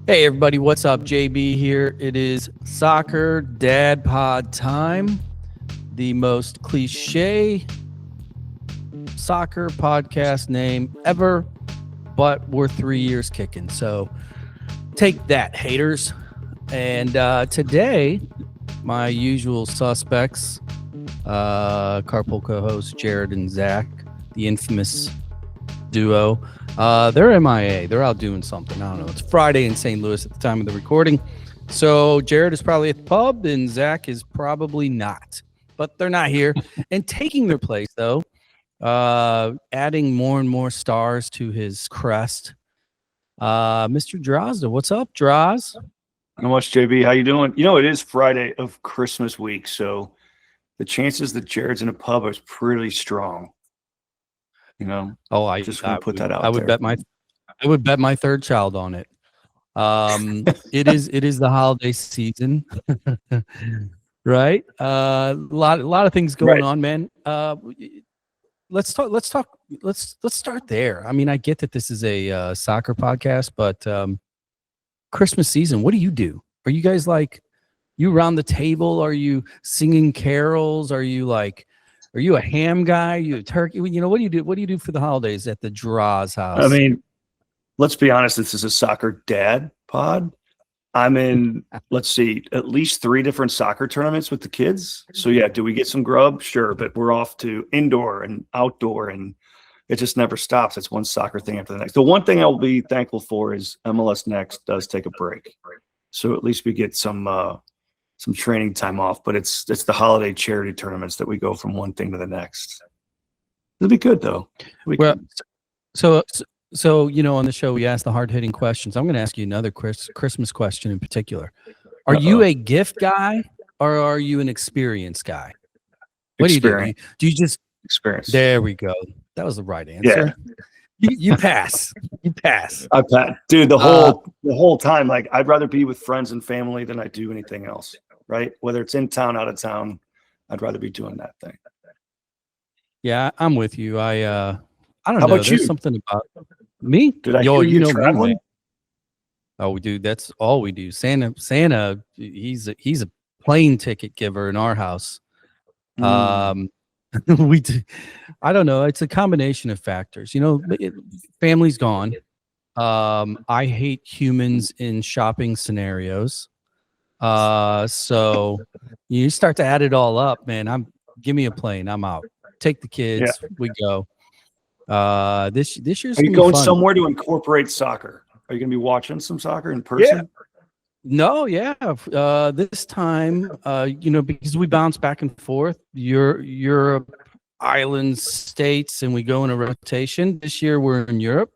Hey everybody, what's up? JB here. It is Soccer Dad Pod time, the most cliche soccer podcast name ever, but we're 3 years kicking. So take that, haters. And today, my usual suspects, carpool co-hosts Jared and Zach, the infamous duo. They're MIA. They're out doing something. I don't know. It's Friday in St. Louis at the time of the recording. So Jared is probably at the pub and Zach is probably not. But they're not here. And taking their place, though, adding more and more stars to his crest, Mr. Drozda. What's up, Droz? Not much, JB. How you doing? You know, it is Friday of Christmas week, so the chances that Jared's in a pub is pretty strong. You know, I just want to put that out. I would bet my third child on it. It is the holiday season, right? A lot of things going on, man. Let's start there. I mean, I get that this is a soccer podcast, but Christmas season, what do you do? Are you guys you around the table? Are you singing carols? Are you a ham guy? Are you a turkey? You know, what do you do? What do you do for the holidays at the Droz house? I mean, let's be honest. This is a soccer dad pod. I'm in, let's see, at least 3 different soccer tournaments with the kids. So yeah, do we get some grub? Sure, but we're off to indoor and outdoor, and it just never stops. It's one soccer thing after the next. The one thing I'll be thankful for is MLS Next does take a break, so at least we get some training time off, but it's the holiday charity tournaments that we go from one thing to the next. It'll be good though. So you know, on the show we ask the hard-hitting questions. I'm going to ask you another Christmas question in particular. Are you a gift guy or are you an experience guy? What do you do? Do you just experience? There we go. That was the right answer. Yeah. You pass. You pass. I pass, dude. The whole time, I'd rather be with friends and family than I do anything else. Right? Whether it's in town, out of town, I'd rather be doing that thing. Yeah, I'm with you. I don't know. How about There's you? something about me. Did I hear you traveling? Me, oh, dude, that's all we do. Santa, he's a plane ticket giver in our house. We do. I don't know. It's a combination of factors. You know, family's gone. I hate humans in shopping scenarios. So you start to add it all up, man. Give me a plane. I'm out. Take the kids. Yeah. We go. This year's. Are you going somewhere to incorporate soccer? Are you going to be watching some soccer in person? Yeah. No, yeah. This time, you know, because we bounce back and forth, Europe, islands, states, and we go in a rotation. This year we're in Europe,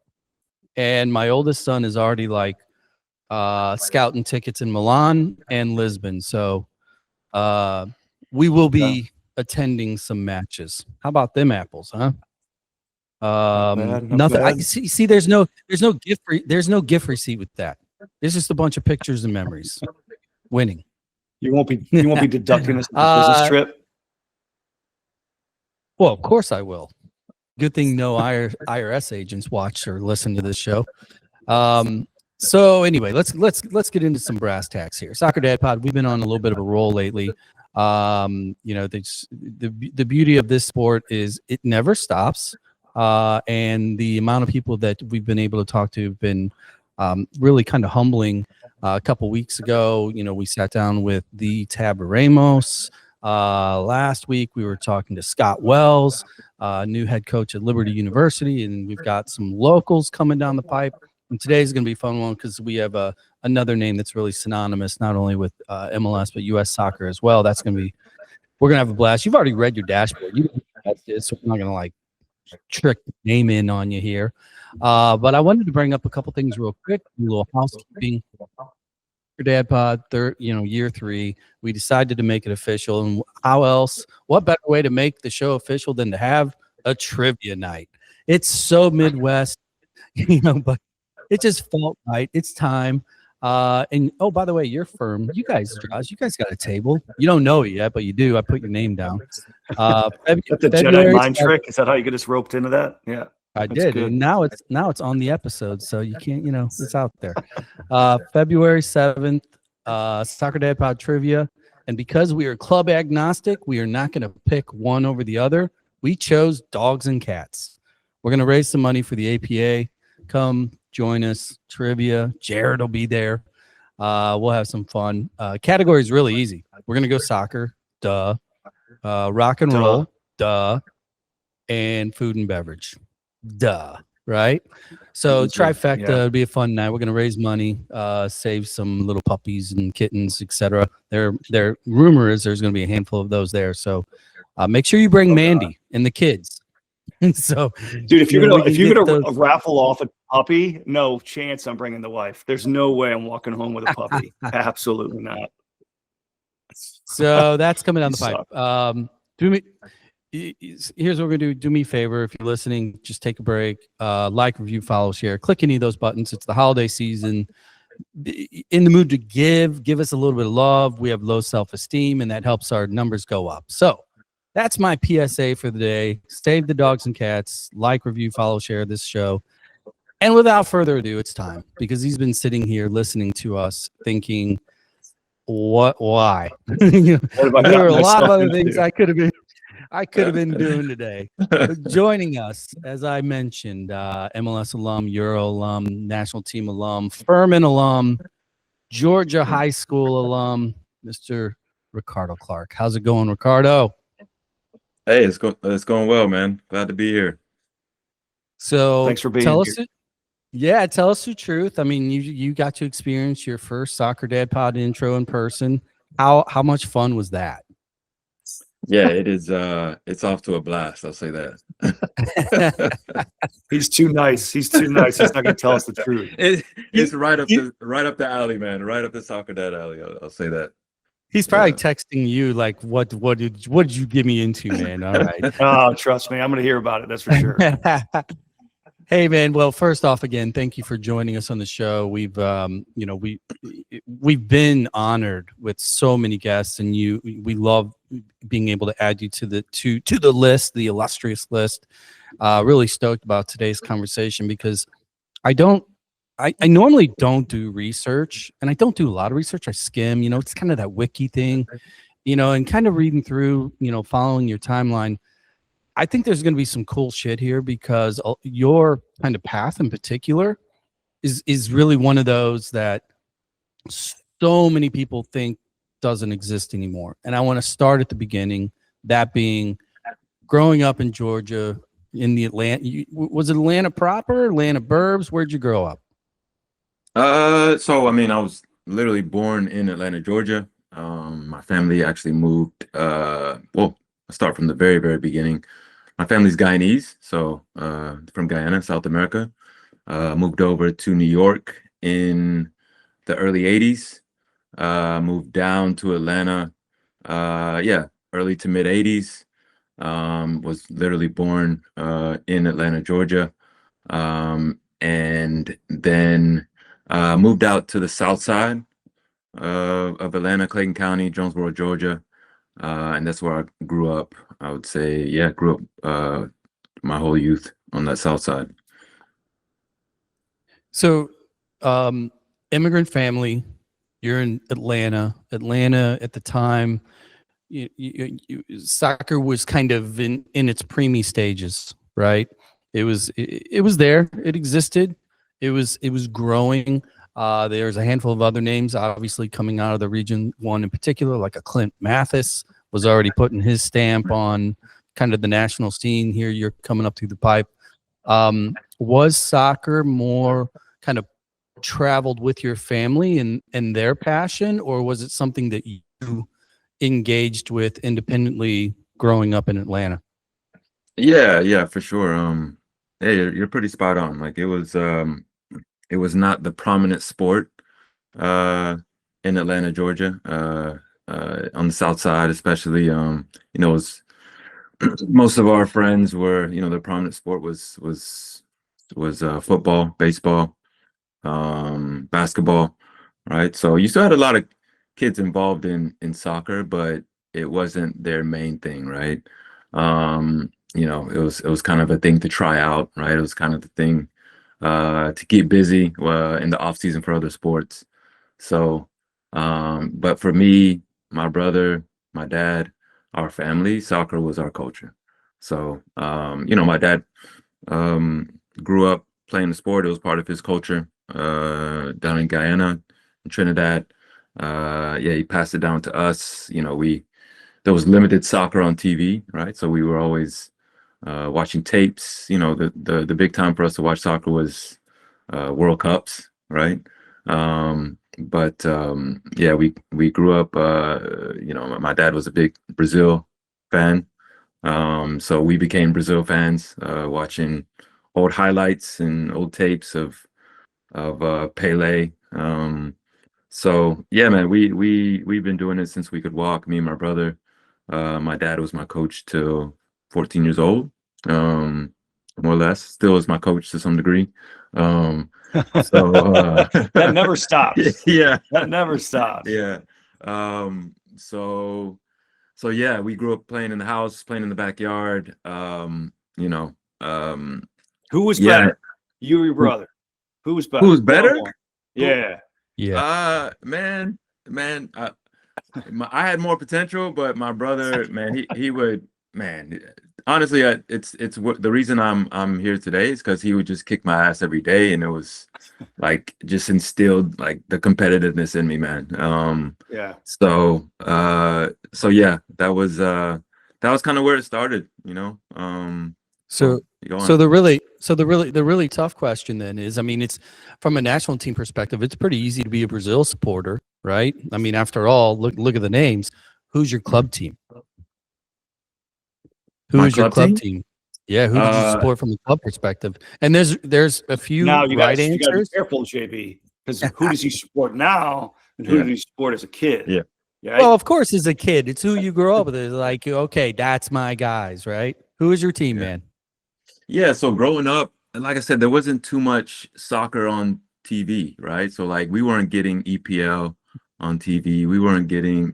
and my oldest son is already scouting tickets in Milan and Lisbon. So we will be attending some matches. How about them apples, huh? Nothing. I see. There's no gift receipt with that. It's just a bunch of pictures and memories. Winning. You won't be deducting this business trip. Well, of course I will. Good thing no IRS agents watch or listen to this show. So anyway, let's get into some brass tacks here. Soccer Dad Pod. We've been on a little bit of a roll lately. You know, the beauty of this sport is it never stops. And the amount of people that we've been able to talk to have been really kind of humbling. A couple weeks ago, you know, we sat down with the Tab Ramos. Last week, we were talking to Scott Wells, new head coach at Liberty University, and we've got some locals coming down the pipe. And today's going to be a fun one because we have another name that's really synonymous, not only with MLS, but U.S. soccer as well. We're going to have a blast. You've already read your dashboard. You know what that is, so I'm not going to trick the name in on you here. But I wanted to bring up a couple things real quick, a little housekeeping. Dad Pod, year 3, we decided to make it official. And how else? What better way to make the show official than to have a trivia night? It's so Midwest, you know, but it just felt right. It's time. And oh, by the way, your firm, you guys got a table. You don't know it yet, but you do. I put your name down. The Jedi mind trick. Is that how you get us roped into that? Yeah. I That's did, good. and now it's on the episode, so you can't, it's out there. February 7th, Soccer Dad Pod trivia, and because we are club agnostic, we are not going to pick one over the other. We chose dogs and cats. We're going to raise some money for the APA. Come join us. Trivia. Jared will be there. We'll have some fun. Category is really easy. We're going to go soccer, duh. Rock and roll, duh. And food and beverage, duh. Right? So trifecta, Yeah. it'll be a fun night. We're going to raise money, save some little puppies and kittens, etc. Their rumor is there's going to be a handful of those there. So make sure you bring Mandy and the kids. So, Dude, if you're gonna those... raffle off a puppy, no chance I'm bringing the wife. There's no way I'm walking home with a puppy. Absolutely not. So that's coming down the pipe. Here's what we're gonna do. Do me a favor, if you're listening, just take a break. Like, review, follow, share. Click any of those buttons. It's the holiday season. In the mood to give us a little bit of love. We have low self-esteem, and that helps our numbers go up. So that's my PSA for the day. Save the dogs and cats. Like, review, follow, share this show. And without further ado, it's time, because he's been sitting here listening to us thinking, why? There are a lot of other things I could have been doing today. But joining us, as I mentioned, MLS alum, Euro alum, national team alum, Furman alum, Georgia high school alum, Mr. Ricardo Clark. How's it going, Ricardo? Hey, it's going well, man. Glad to be here. So thanks for being here. Tell us the truth. I mean, you got to experience your first Soccer Dad Pod intro in person. How much fun was that? Yeah, it is. It's off to a blast. I'll say that. He's too nice. He's too nice. He's not going to tell us the truth. It's right up the alley, man. Right up the Soccer Dad alley. I'll say that. He's probably texting you like, what did you get me into, man? All right. Oh, trust me, I'm going to hear about it. That's for sure. Hey, man. Well, first off, again, thank you for joining us on the show. We've been honored with so many guests, and we love being able to add you to the list, the illustrious list. Really stoked about today's conversation, because I normally don't do research, and I don't do a lot of research. I skim, it's kind of that wiki thing, and kind of reading through, following your timeline. I think there's going to be some cool shit here, because your kind of path in particular is really one of those that so many people think doesn't exist anymore. And I want to start at the beginning, that being growing up in Georgia, in the Atlanta. Was it Atlanta proper, Atlanta burbs? Where'd you grow up? So I mean, I was literally born in Atlanta, Georgia. My family actually moved. Well, I'll start from the very, very beginning. My family's Guyanese, so from Guyana, South America. Moved over to New York in the early 80s. Moved down to Atlanta, early to mid 80s. Was literally born in Atlanta, Georgia. And then moved out to the south side of Atlanta, Clayton County, Jonesboro, Georgia. And that's where I grew up. I would say, grew up my whole youth on that south side. So, immigrant family, you're in Atlanta. Atlanta at the time, soccer was kind of in its preemie stages, right? It was there. It existed. It was growing. There's a handful of other names, obviously, coming out of the Region 1 in particular, like a Clint Mathis was already putting his stamp on kind of the national scene. Here you're coming up through the pipe. Was soccer more kind of traveled with your family and their passion, or was it something that you engaged with independently growing up in Atlanta? Yeah, for sure. Hey, you're pretty spot on. Like it was not the prominent sport in Atlanta, Georgia. On the south side, especially, it was most of our friends were, their prominent sport was football, baseball, basketball, right? So you still had a lot of kids involved in soccer, but it wasn't their main thing, right? it was kind of a thing to try out, right? It was kind of the thing to keep busy in the off season for other sports. So, but for me, my brother, my dad, our family, soccer was our culture. So, my dad grew up playing the sport. It was part of his culture down in Guyana, in Trinidad. He passed it down to us. There was limited soccer on TV, right? So we were always watching tapes. The big time for us to watch soccer was World Cups, right? We grew up. My dad was a big Brazil fan, so we became Brazil fans, watching old highlights and old tapes of Pele. So yeah, man, we've been doing it since we could walk. Me and my brother. My dad was my coach till 14 years old, more or less. Still is my coach to some degree. That never stops. Yeah, that never stops. Yeah. So yeah, we grew up playing in the house, playing in the backyard. Who was better? You or your brother? Who was better? Who was better? Yeah. Man. I had more potential, but my brother, man, he would, man. Honestly, it's what the reason I'm here today is because he would just kick my ass every day, and it was like just instilled like the competitiveness in me, man. So yeah, that was kind of where it started, So the really tough question then is, I mean, it's from a national team perspective, it's pretty easy to be a Brazil supporter, right? I mean, after all, look at the names. Who's your club team? Who is your club team? Yeah, who did you support from the club perspective? And there's a few right answers. You gotta be careful, JB, because who does he support now, and who did he support as a kid? Yeah. Well, of course, as a kid, it's who you grew up with. It's like, okay, that's my guys, right? Who is your team, man? Yeah, so growing up, and like I said, there wasn't too much soccer on TV, right? So like we weren't getting EPL on TV. We weren't getting,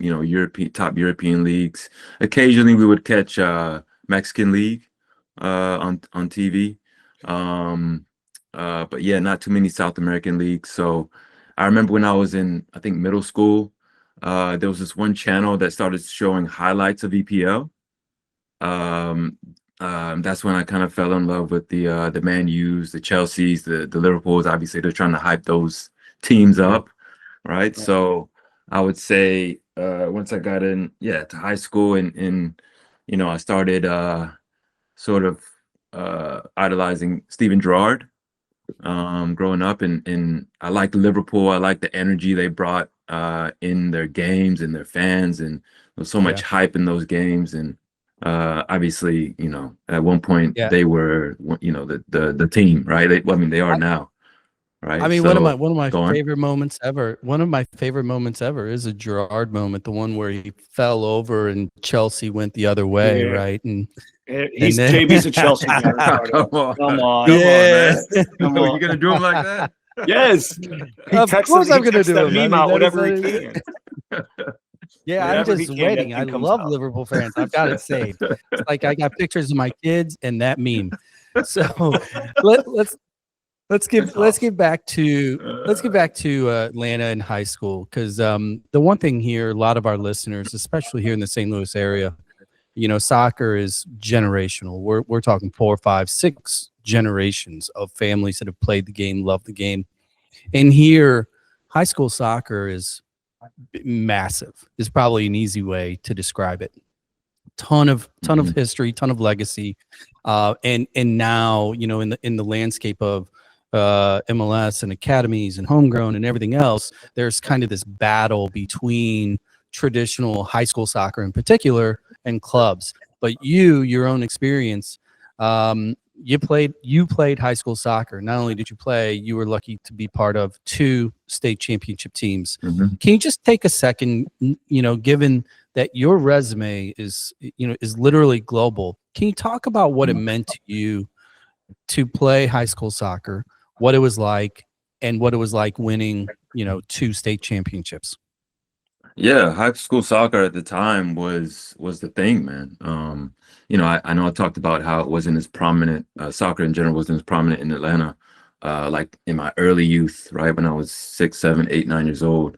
top European leagues. Occasionally we would catch Mexican League on TV. But yeah, not too many South American leagues. So I remember when I was in, I think, middle school, there was this one channel that started showing highlights of EPL. That's when I kind of fell in love with the Man U's, the Chelsea's, the Liverpool's. Obviously, they're trying to hype those teams up, right? So I would say once I got in, to high school, and I started sort of idolizing Steven Gerrard growing up, and I liked Liverpool. I liked the energy they brought in their games and their fans, and there was so much hype in those games. And obviously, at one point they were, the team, right? They are now, right? I mean, one of my favorite moments ever. One of my favorite moments ever is a Gerrard moment, the one where he fell over and Chelsea went the other way, right? And JB's a Chelsea fan. Come on, man. Come on. You're gonna do him like that? Yes. Of course I'm gonna do him. Meme out whatever he can. Yeah, I'm just waiting. I love Liverpool fans. I've got it saved. It's like I got pictures of my kids and that meme. So let's get back to Atlanta in high school, because the one thing here, a lot of our listeners, especially here in the St. Louis area, soccer is generational. We're talking 4, 5, 6 generations of families that have played the game, love the game, and here high school soccer is massive. Is probably an easy way to describe it. Ton of history, ton of legacy, and now in the landscape of MLS and academies and homegrown and everything else, there's kind of this battle between traditional high school soccer in particular and clubs. But your own experience, you played high school soccer. Not only did you play, you were lucky to be part of 2 state championship teams. Can you just take a second, given that your resume is literally global, can you talk about what it meant to you to play high school soccer, what it was like, and what it was like winning, 2 state championships? Yeah, high school soccer at the time was the thing, man. I know I talked about how it wasn't as prominent, soccer in general wasn't as prominent in Atlanta, like in my early youth, right? When I was 6, 7, 8, 9 years old.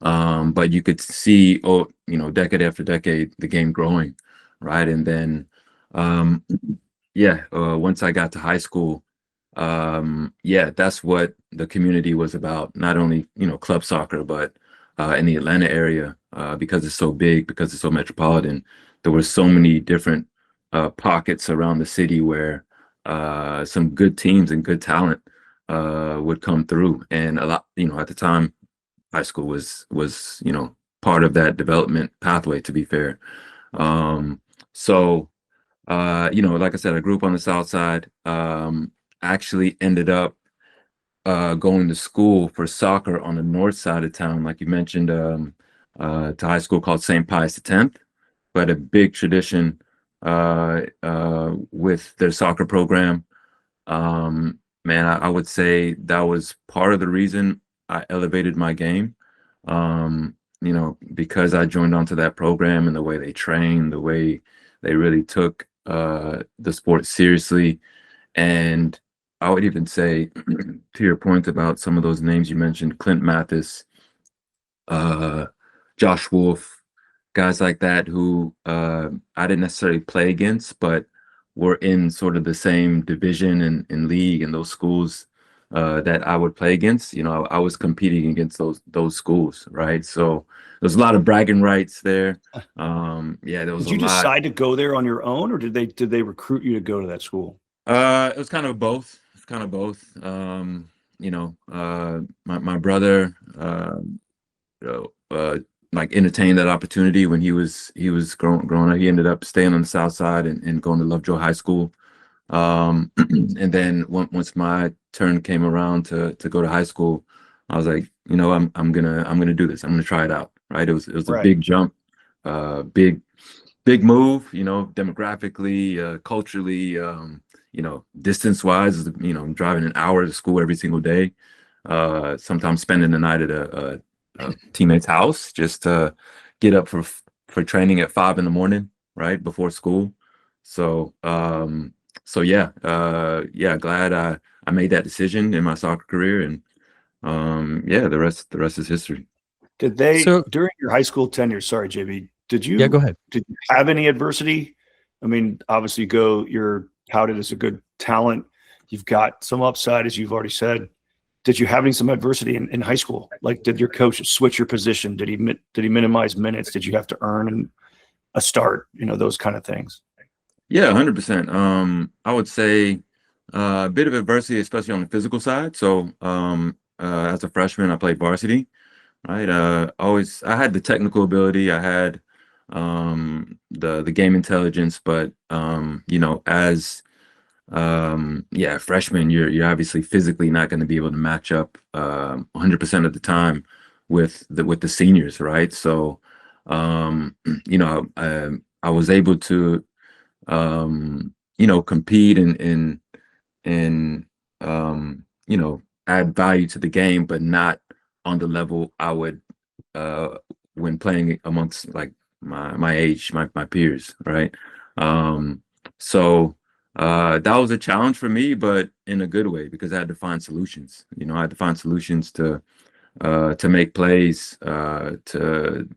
But you could see, decade after decade, the game growing, right? And then, once I got to high school, that's what the community was about. Not only, club soccer, but in the Atlanta area, because it's so big, because it's so metropolitan, there were so many different pockets around the city where some good teams and good talent would come through. And a lot, at the time, high school was part of that development pathway, to be fair. Like I said, I grew up on the South Side. Actually ended up going to school for soccer on the north side of town, like you mentioned, to high school called St. Pius X, but a big tradition with their soccer program. Man, I would say that was part of the reason I elevated my game. Because I joined onto that program and the way they trained, the way they really took the sport seriously. And I would even say, to your point about some of those names you mentioned, Clint Mathis, Josh Wolf, guys like that who I didn't necessarily play against, but were in sort of the same division and league and those schools that I would play against. I was competing against those schools, right? So there's a lot of bragging rights there. There was. Did you decide to go there on your own, or did they recruit you to go to that school? It was kind of both. My brother, like entertained that opportunity when he was growing up. He ended up staying on the South Side and going to Lovejoy High School. And then once my turn came around to go to high school, I was like, I'm gonna do this. I'm gonna try it out. Right. It was a big jump, big move, demographically, culturally, distance wise, I'm driving an hour to school every single day, sometimes spending the night at a teammate's house just to get up for training at 5 a.m, right before school. So glad I made that decision in my soccer career, and the rest is history. Did they during your high school tenure? Sorry, JB. Did you? Yeah, go ahead. Did you have any adversity? I mean, obviously, you're touted as a good talent. You've got some upside, as you've already said. Did you have some adversity in high school? Like, did your coach switch your position? Did he minimize minutes? Did you have to earn a start? Those kind of things. Yeah, 100%. I would say a bit of adversity, especially on the physical side. So as a freshman, I played varsity, right? I had the technical ability. I had the game intelligence, but as freshman, you're obviously physically not going to be able to match up 100% of the time with the seniors, right? So I was able to compete and add value to the game, but not on the level I would when playing amongst like my age, my peers, right? That was a challenge for me, but in a good way, because I had to find solutions. I had to find solutions to make plays, to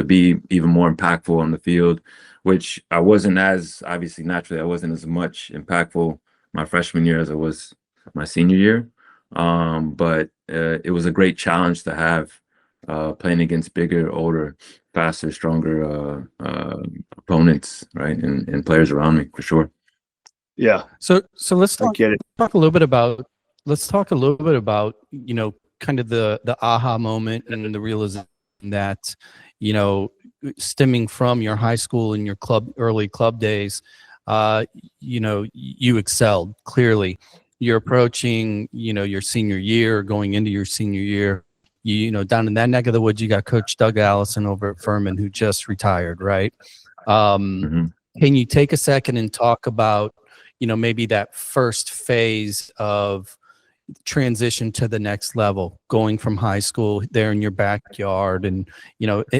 be even more impactful on the field, which I wasn't as naturally. I wasn't as much impactful my freshman year as I was my senior year. But it was a great challenge to have, playing against bigger, older, faster, stronger opponents, right, and players around me, for sure. Yeah. So let's talk a little bit about kind of the aha moment and the realization that stemming from your high school and your early club days, you excelled clearly. You're approaching your senior year, going into your senior year. Down in that neck of the woods, you got Coach Doug Allison over at Furman, who just retired, right? Can you take a second and talk about maybe that first phase of transition to the next level, going from high school there in your backyard, and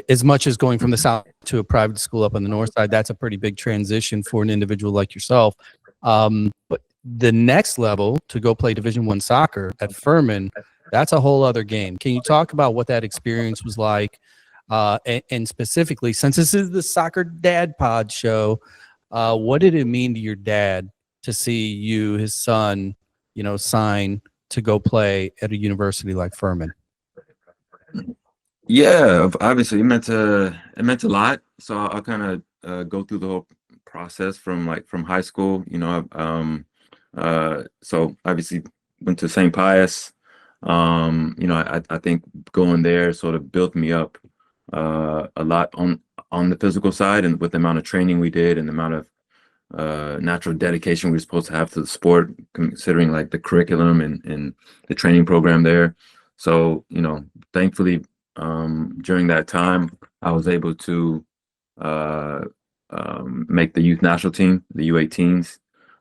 as much as going from the south to a private school up on the north side, that's a pretty big transition for an individual like yourself. But the next level, to go play Division I soccer at Furman, that's a whole other game. Can you talk about what that experience was like? And specifically, since this is the Soccer Dad Pod show, what did it mean to your dad to see you, his son, sign to go play at a university like Furman? Yeah, obviously it meant a lot. So I'll kind of go through the whole process from high school. So obviously went to St. Pius. I think going there sort of built me up a lot on the physical side, and with the amount of training we did and the amount of natural dedication we were supposed to have to the sport, considering like the curriculum and the training program there. So, thankfully, during that time, I was able to make the youth national team, the U18s.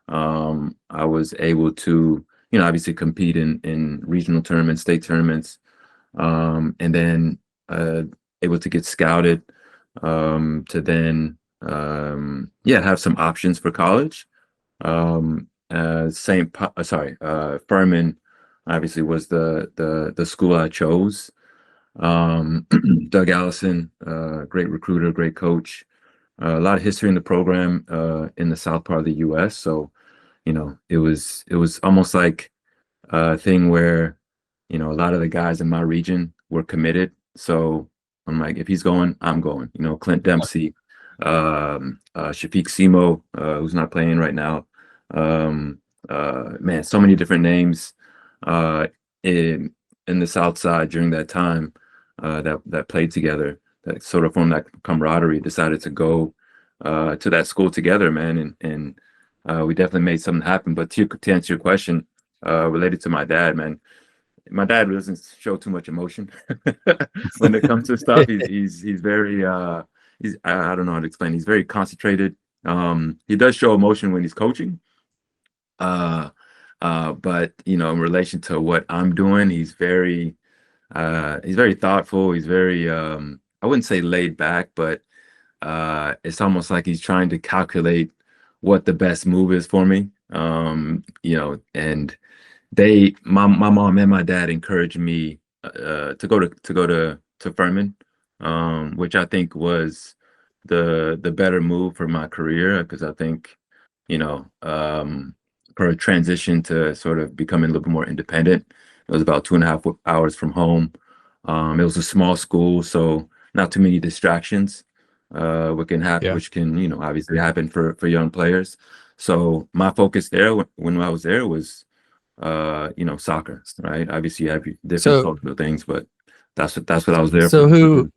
I was able to, obviously compete in regional tournaments, state tournaments, and then able to get scouted to then have some options for college. Furman obviously was the school I chose. Doug Allison, great recruiter, great coach, a lot of history in the program in the south part of the U.S. So, it was almost like a thing where, a lot of the guys in my region were committed. So I'm like, if he's going, I'm going. Clint Dempsey, Shafiq Simo, who's not playing right now. Man, so many different names in the South Side during that time that played together, that sort of formed that camaraderie, decided to go to that school together, man. And we definitely made something happen. But to answer your question, related to my dad, man, my dad doesn't show too much emotion when it comes to stuff. He's very I don't know how to explain. He's very concentrated. He does show emotion when he's coaching. But in relation to what I'm doing, he's very thoughtful. He's very I wouldn't say laid back, but it's almost like he's trying to calculate what the best move is for me. And my mom and my dad encouraged me to go to Furman, which I think was the better move for my career, because I think for a transition to sort of becoming a little bit more independent, it was about 2.5 hours from home. It was a small school, so not too many distractions, which can happen, which can obviously happen for young players. So my focus there when I was there was soccer, right? Obviously you have different cultural things, but that's what I was there so for.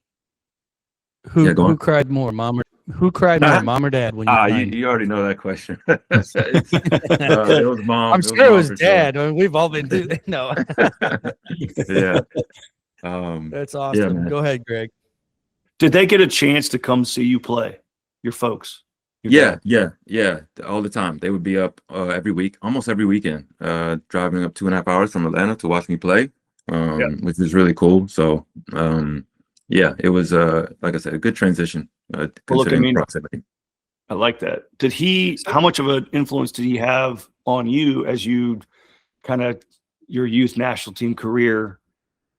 Who cried more, mom or dad when you signed? You already know that question. It was mom. I'm sure it was dad. Sure. I mean, we've all been doing no. Yeah. That's awesome. Yeah, go ahead, Greg. Did they get a chance to come see you play, your folks? Yeah, all the time. They would be up almost every weekend, driving up 2.5 hours from Atlanta to watch me play, which is really cool. So, it was, like I said, a good transition. Considering proximity. I like that. How much of an influence did he have on you as you kind of your youth national team career?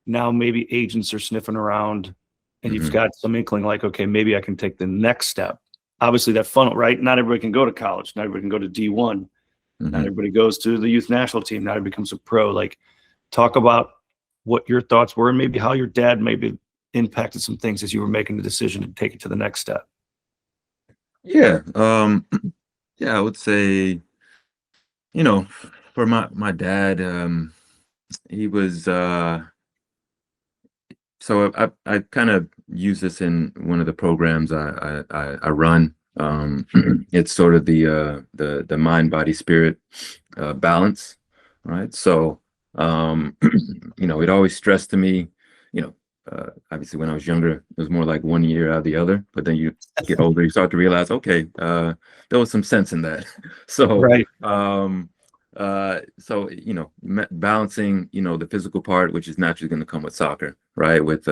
Now maybe agents are sniffing around and you've got some inkling like, okay, maybe I can take the next step. Obviously that funnel, right? Not everybody can go to college. Not everybody can go to D1. Not everybody goes to the youth national team. Not everybody becomes a pro. Like, talk about what your thoughts were and maybe how your dad maybe impacted some things as you were making the decision to take it to the next step. Yeah. I would say, for my dad, he was, so I kind of use this in one of the programs I run. It's sort of the mind, body, spirit balance, right? So, it always stressed to me, obviously when I was younger, it was more like 1 year out of the other, but then you get older, you start to realize, okay, there was some sense in that. So, right. So, balancing, the physical part, which is naturally going to come with soccer, right? With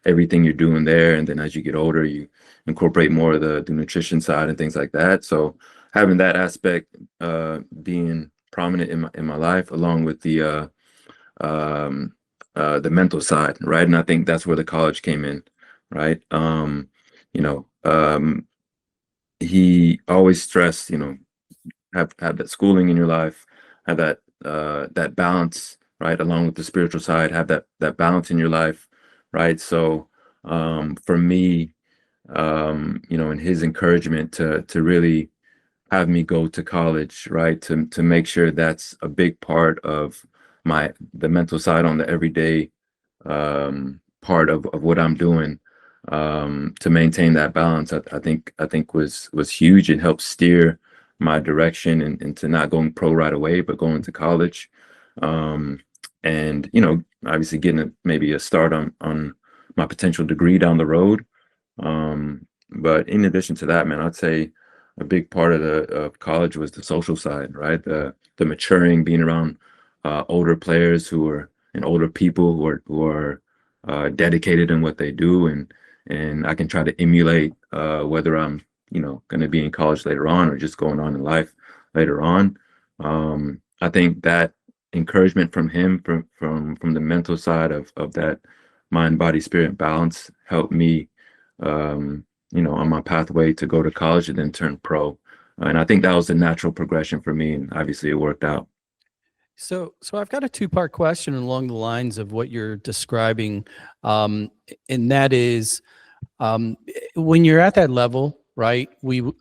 everything you're doing there. And then as you get older, you incorporate more of the nutrition side and things like that. So having that aspect being prominent in my life, along with the mental side, right? And I think that's where the college came in, right? You know, he always stressed, have that schooling in your life, have that balance, right, along with the spiritual side, have that balance in your life, right? So for me, and his encouragement to really have me go to college, right, to make sure that's a big part of the mental side on the everyday part of what I'm doing, to maintain that balance. I think was huge and helped steer my direction into not going pro right away, but going to college, and obviously getting maybe a start on my potential degree down the road. But in addition to that, man, I'd say a big part of college was the social side, right? The maturing, being around older players and older people who are dedicated in what they do, and I can try to emulate, whether I'm going to be in college later on or just going on in life later on. I think that encouragement from him, from the mental side of that mind, body, spirit balance, helped me, on my pathway to go to college and then turn pro. And I think that was a natural progression for me, and obviously it worked out. So I've got a two-part question along the lines of what you're describing, and that is, when you're at that level, right?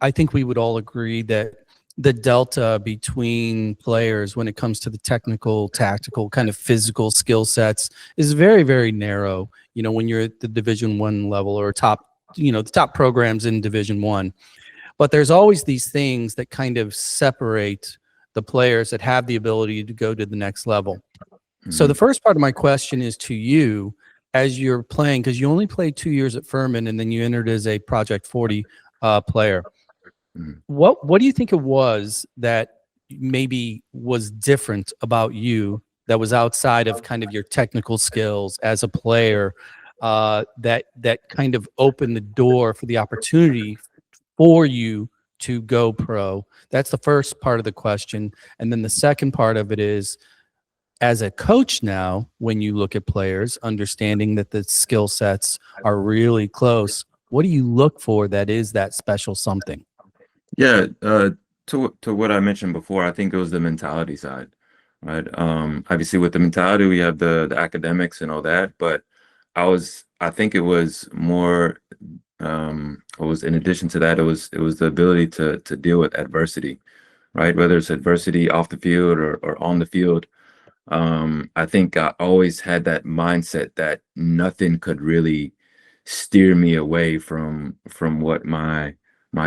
I think we would all agree that the delta between players when it comes to the technical, tactical, kind of physical skill sets is very, very narrow. When you're at the Division I level or the top programs in Division I, but there's always these things that kind of separate the players that have the ability to go to the next level. So the first part of my question is to you, as you're playing, because you only played 2 years at Furman and then you entered as a Project 40 player. What do you think it was that maybe was different about you, that was outside of kind of your technical skills as a player, that kind of opened the door for the opportunity for you to go pro? That's the first part of the question. And then the second part of it is, as a coach now, when you look at players, understanding that the skill sets are really close, what do you look for that is that special something? Yeah, to what I mentioned before, I think it was the mentality side, right? Obviously with the mentality, we have the academics and all that, but I think it was more, it was in addition to that, it was the ability to deal with adversity, right? Whether it's adversity off the field or on the field. I think I always had that mindset that nothing could really steer me away from what my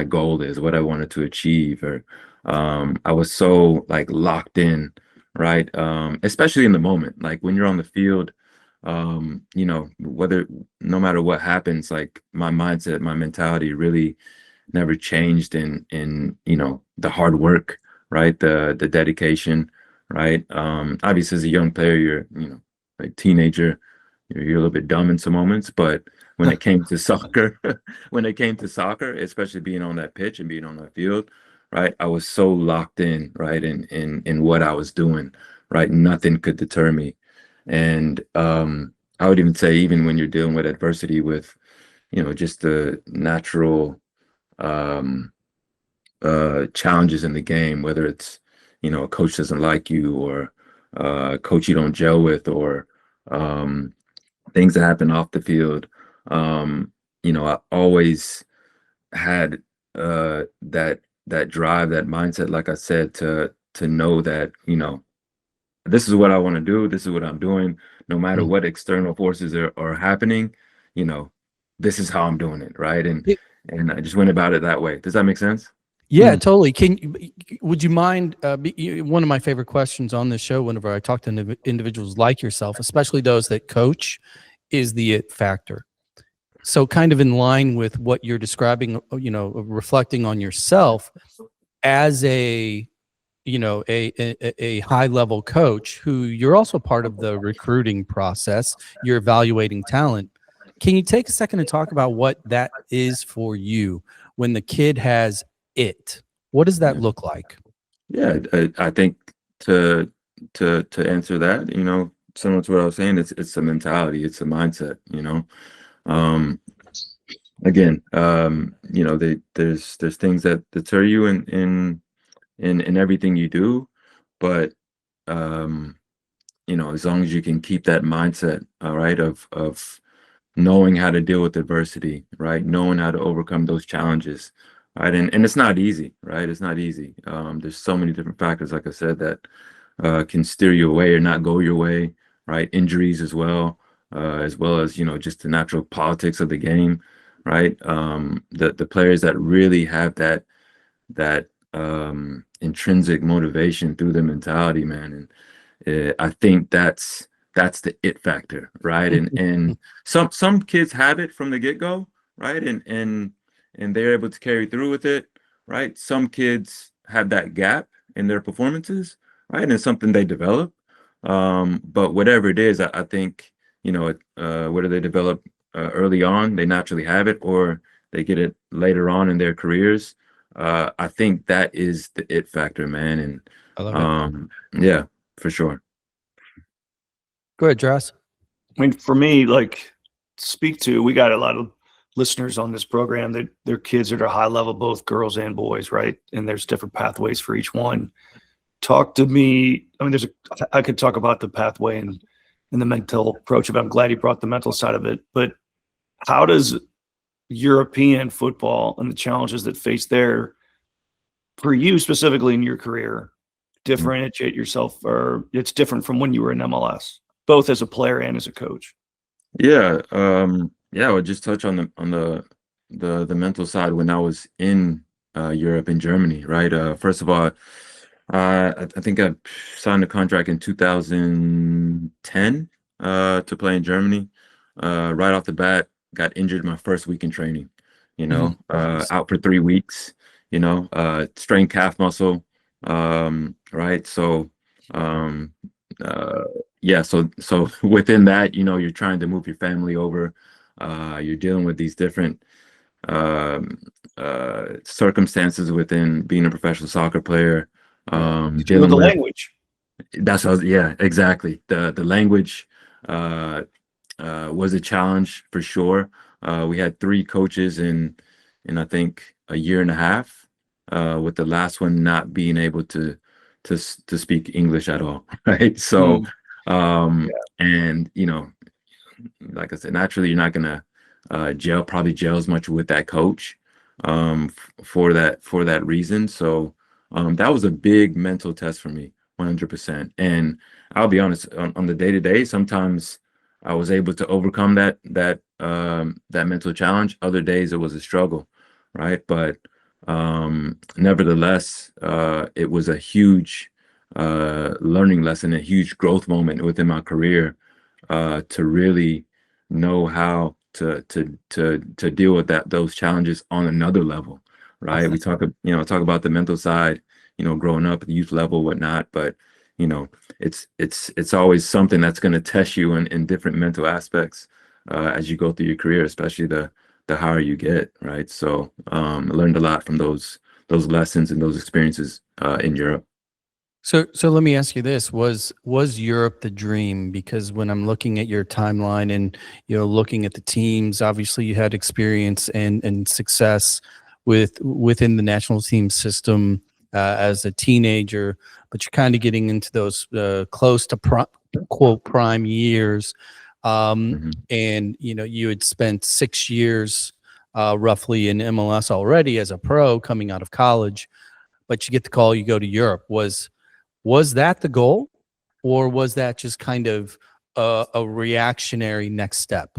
goal is, what I wanted to achieve. Or I was so like locked in, right? Especially in the moment, like when you're on the field, no matter what happens, like my mindset, my mentality really never changed in the hard work, right? The dedication, right? Obviously as a young player, you're, like teenager, you're a little bit dumb in some moments, but when it came to soccer, especially being on that pitch and being on that field, right? I was so locked in, right? In what I was doing, right? Nothing could deter me. And I would even say, even when you're dealing with adversity with, just the natural challenges in the game, whether it's, a coach doesn't like you, or a coach you don't gel with, or things that happen off the field. I always had that drive, that mindset, like I said, to know that, this is what I want to do. This is what I'm doing. No matter what external forces are happening, this is how I'm doing it, right? And I just went about it that way. Does that make sense? Yeah, totally. Would you mind? One of my favorite questions on this show, whenever I talk to individuals like yourself, especially those that coach, is the it factor. So, kind of in line with what you're describing, reflecting on yourself as a a high level coach who you're also part of the recruiting process. You're evaluating talent. Can you take a second to talk about what that is for you when the kid has it? What does that look like? Yeah, I think to answer that, similar to what I was saying, it's a mentality, it's a mindset, Um, again, there's things that deter you in everything you do, but um, as long as you can keep that mindset, all right, of knowing how to deal with adversity, right? Knowing how to overcome those challenges, right? And it's not easy, right? It's not easy. There's so many different factors, like I said, that can steer you away or not go your way, right? Injuries as well as, just the natural politics of the game, right? The players that really have that intrinsic motivation through their mentality, man. And I think that's the it factor, right? And some kids have it from the get-go, right? And they're able to carry through with it, right? Some kids have that gap in their performances, right? And it's something they develop. But whatever it is, I think, whether they develop early on, they naturally have it, or they get it later on in their careers. I think that is the it factor, man. And I love it. yeah, for sure. Go ahead, Dross. I mean, for me, we got a lot of listeners on this program that their kids are at a high level, both girls and boys, right? And there's different pathways for each one. Talk to me. I mean, I could talk about the pathway and the mental approach, but I'm glad you brought the mental side of it. But how does European football and the challenges that face there for you specifically in your career differentiate yourself, or it's different from when you were in MLS, both as a player and as a coach? Yeah, I would just touch on the mental side when I was in Europe, in Germany, right? First of all, I think I signed a contract in 2010 to play in Germany. Right off the bat, got injured my first week in training. Out for 3 weeks. Strained calf muscle. Right. So, so within that, you're trying to move your family over. You're dealing with these different circumstances within being a professional soccer player. Dealing with the language. That's what yeah, exactly. The language was a challenge for sure. We had 3 coaches in I think a year and a half, with the last one not being able to speak English at all, right? So, and like I said, naturally you're not gonna probably gel as much with that coach for that reason. So that was a big mental test for me, 100%. And I'll be honest, on the day-to-day, sometimes I was able to overcome that mental challenge. Other days it was a struggle, right? But nevertheless, it was a huge learning lesson, a huge growth moment within my career, to really know how to deal with those challenges on another level, right? We talk about the mental side, growing up at the youth level, whatnot, but it's always something that's going to test you in different mental aspects as you go through your career, especially the higher you get, right? So I learned a lot from those lessons and those experiences in Europe. So let me ask you this: was Europe the dream? Because when I'm looking at your timeline and looking at the teams, obviously you had experience and success within the national team system as a teenager, but you're kind of getting into those close to quote prime years, and you had spent 6 years roughly in MLS already as a pro coming out of college, but you get the call, you go to Europe. Was that the goal, or was that just kind of a reactionary next step?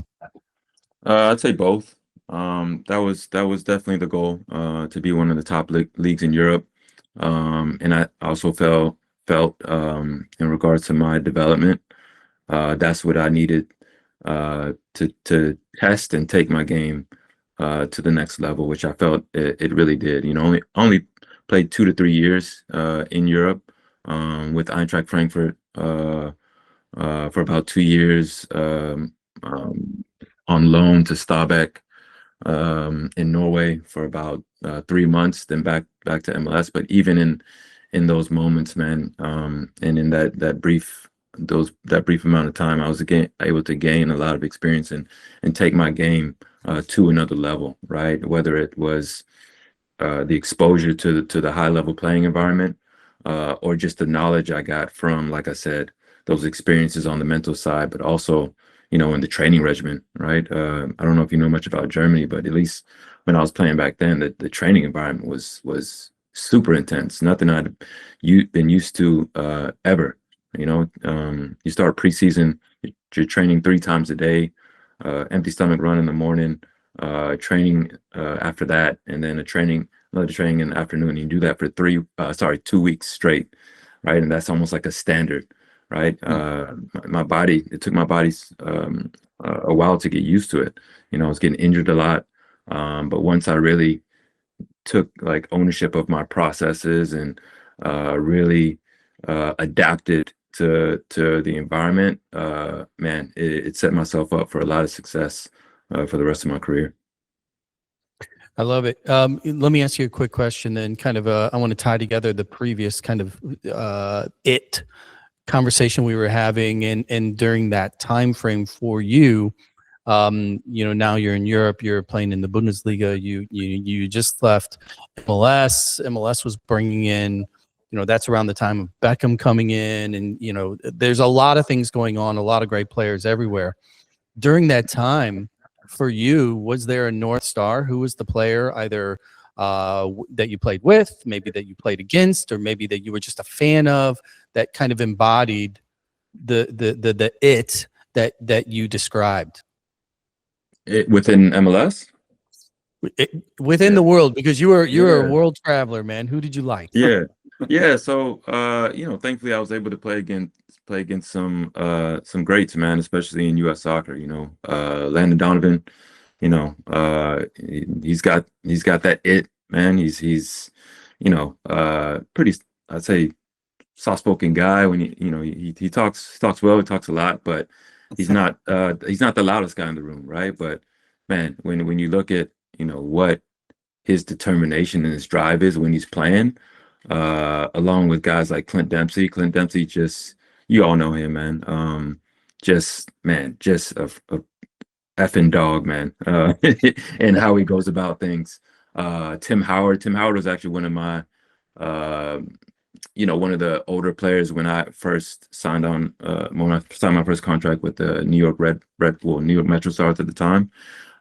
I'd say both. That was definitely the goal, to be one of the top leagues in Europe. And I also felt in regards to my development, that's what I needed to test and take my game to the next level, which I felt it really did. Only played 2 to 3 years in Europe with Eintracht Frankfurt for about 2 years on loan to Stabæk in Norway for about 3 months, then back to MLS. But even in those moments, man, and in that brief amount of time, I was again able to gain a lot of experience and take my game to another level, right? Whether it was the exposure to the high level playing environment, or just the knowledge I got from, like I said, those experiences on the mental side, but also, in the training regimen, right? I don't know if you know much about Germany, but at least when I was playing back then, the training environment was super intense. Nothing I'd been used to ever. You start preseason, you're training 3 times a day, empty stomach run in the morning, training after that, and then another training in the afternoon. You do that for 2 weeks straight, right? And that's almost like a standard, right? It took my body a while to get used to it. I was getting injured a lot, but once I really took like ownership of my processes and really adapted to the environment, man, it set myself up for a lot of success for the rest of my career. I love it. Let me ask you a quick question then. Kind of, I want to tie together the previous kind of conversation we were having, and during that time frame for you, now you're in Europe, you're playing in the Bundesliga. You just left MLS. MLS was bringing in, that's around the time of Beckham coming in, and there's a lot of things going on, a lot of great players everywhere. During that time, for you, was there a North Star? Who was the player either that you played with, maybe that you played against, or maybe that you were just a fan of, that kind of embodied the it that you described? Within MLS? Within the world, because you're a world traveler, man. Who did you like? Yeah. So thankfully I was able to play against some greats, man, especially in U.S. soccer. Landon Donovan. He's got that it, man. He's pretty, I'd say, soft-spoken guy. When he talks well, he talks a lot, but he's not the loudest guy in the room, right? But man, when you look at what his determination and his drive is when he's playing, along with guys like Clint Dempsey, just, you all know him, man. Just a effing dog, man. And how he goes about things. Tim Howard was actually one of my one of the older players when I first signed my first contract with the New York New York Metro Stars at the time.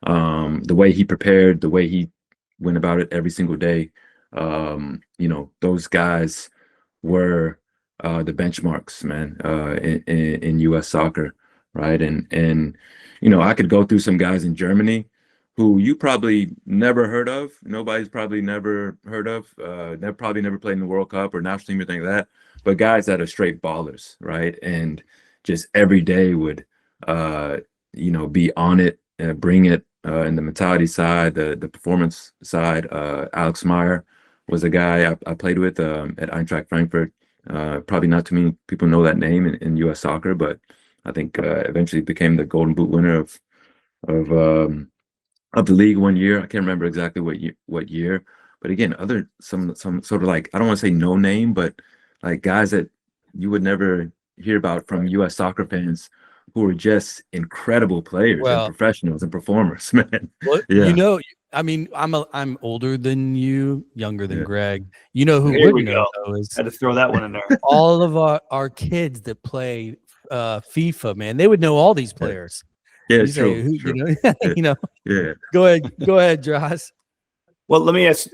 The way he prepared, the way he went about it every single day, those guys were the benchmarks, man, in U.S. soccer, right? And I could go through some guys in Germany who you probably never heard of. Nobody's probably never heard of. They've probably never played in the World Cup or national team or anything like that. But guys that are straight ballers, right? And just every day would, be on it, bring it, in the mentality side, the performance side. Alex Meyer was a guy I played with at Eintracht Frankfurt. Probably not too many people know that name in U.S. soccer, but I think eventually became the Golden Boot winner of the league one year. I can't remember exactly what year, but again, some sort of, like, I don't want to say no name, but like guys that you would never hear about from U.S. soccer fans who are just incredible players and professionals and performers, man. Well, Yeah. I mean, I'm older than you, younger than Greg. Who Here would know though is had to throw that one in there. all of our kids that play FIFA, man. They would know all these players. Yeah, You it's say, true. Yeah. Go ahead, Droz. Well, let me ask,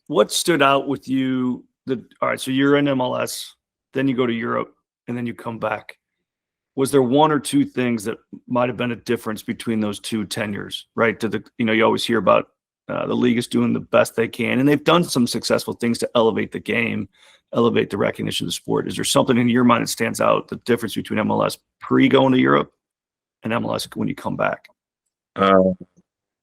what stood out with you? All right, so you're in MLS, then you go to Europe, and then you come back. Was there one or two things that might have been a difference between those two tenures, right? You always hear about the league is doing the best they can, and they've done some successful things to elevate the game, elevate the recognition of the sport. Is there something in your mind that stands out, the difference between MLS pre going to Europe and MLS when you come back?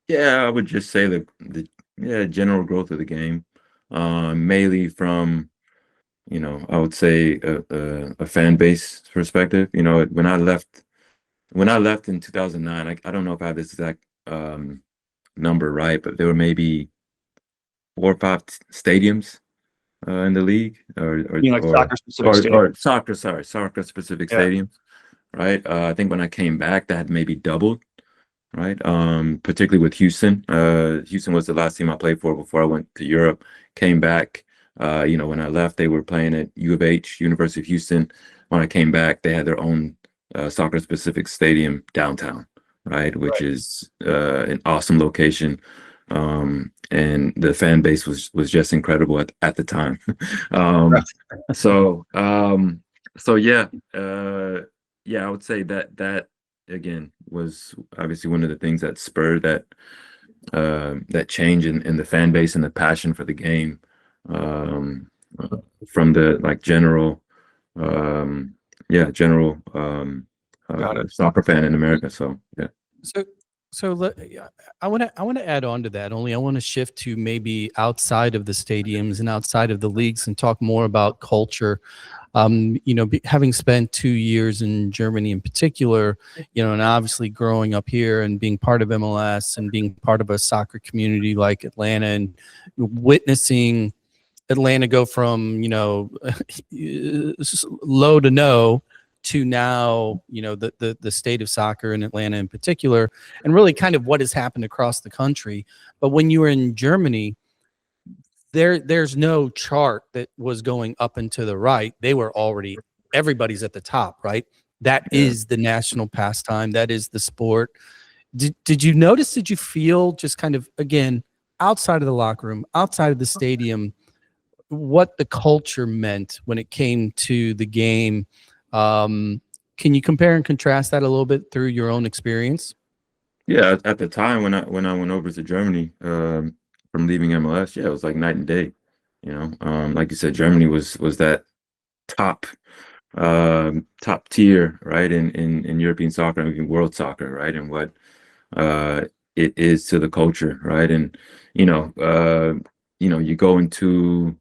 Yeah, I would just say the general growth of the game. mainly from, I would say a fan base perspective. When I left in 2009, I don't know if I have this exact number right, but there were maybe 4 or 5 stadiums in the league, You know, like soccer specific stadium. or soccer specific Yeah. stadiums, right? I think when I came back, that had maybe doubled, right? Particularly with Houston. Houston was the last team I played for before I went to Europe. Came back, when I left, they were playing at U of H, University of Houston. When I came back, they had their own soccer specific stadium downtown, right? Which is an awesome location. And the fan base was just incredible at the time. So yeah, I would say that again was obviously one of the things that spurred that change in the fan base and the passion for the game, from the general Got it. soccer fan in America. So yeah. Yeah, I want to add on to that. Only I want to shift to maybe outside of the stadiums and outside of the leagues and talk more about culture. Having spent 2 years in Germany in particular, and obviously growing up here and being part of MLS and being part of a soccer community like Atlanta, and witnessing Atlanta go from low to no to now, the state of soccer in Atlanta in particular, and really kind of what has happened across the country. But when you were in Germany, there's no chart that was going up and to the right. They were already, everybody's at the top, right? That is the national pastime. That is the sport. Did you notice, did you feel just kind of, again, outside of the locker room, outside of the stadium, what the culture meant when it came to the game? Can you compare and contrast that a little bit through your own experience? Yeah, at the time when I went over to Germany, from leaving MLS, it was like night and day. Like you said, Germany was that top tier, right, in European soccer and even world soccer, right, and what it is to the culture, right, and you go into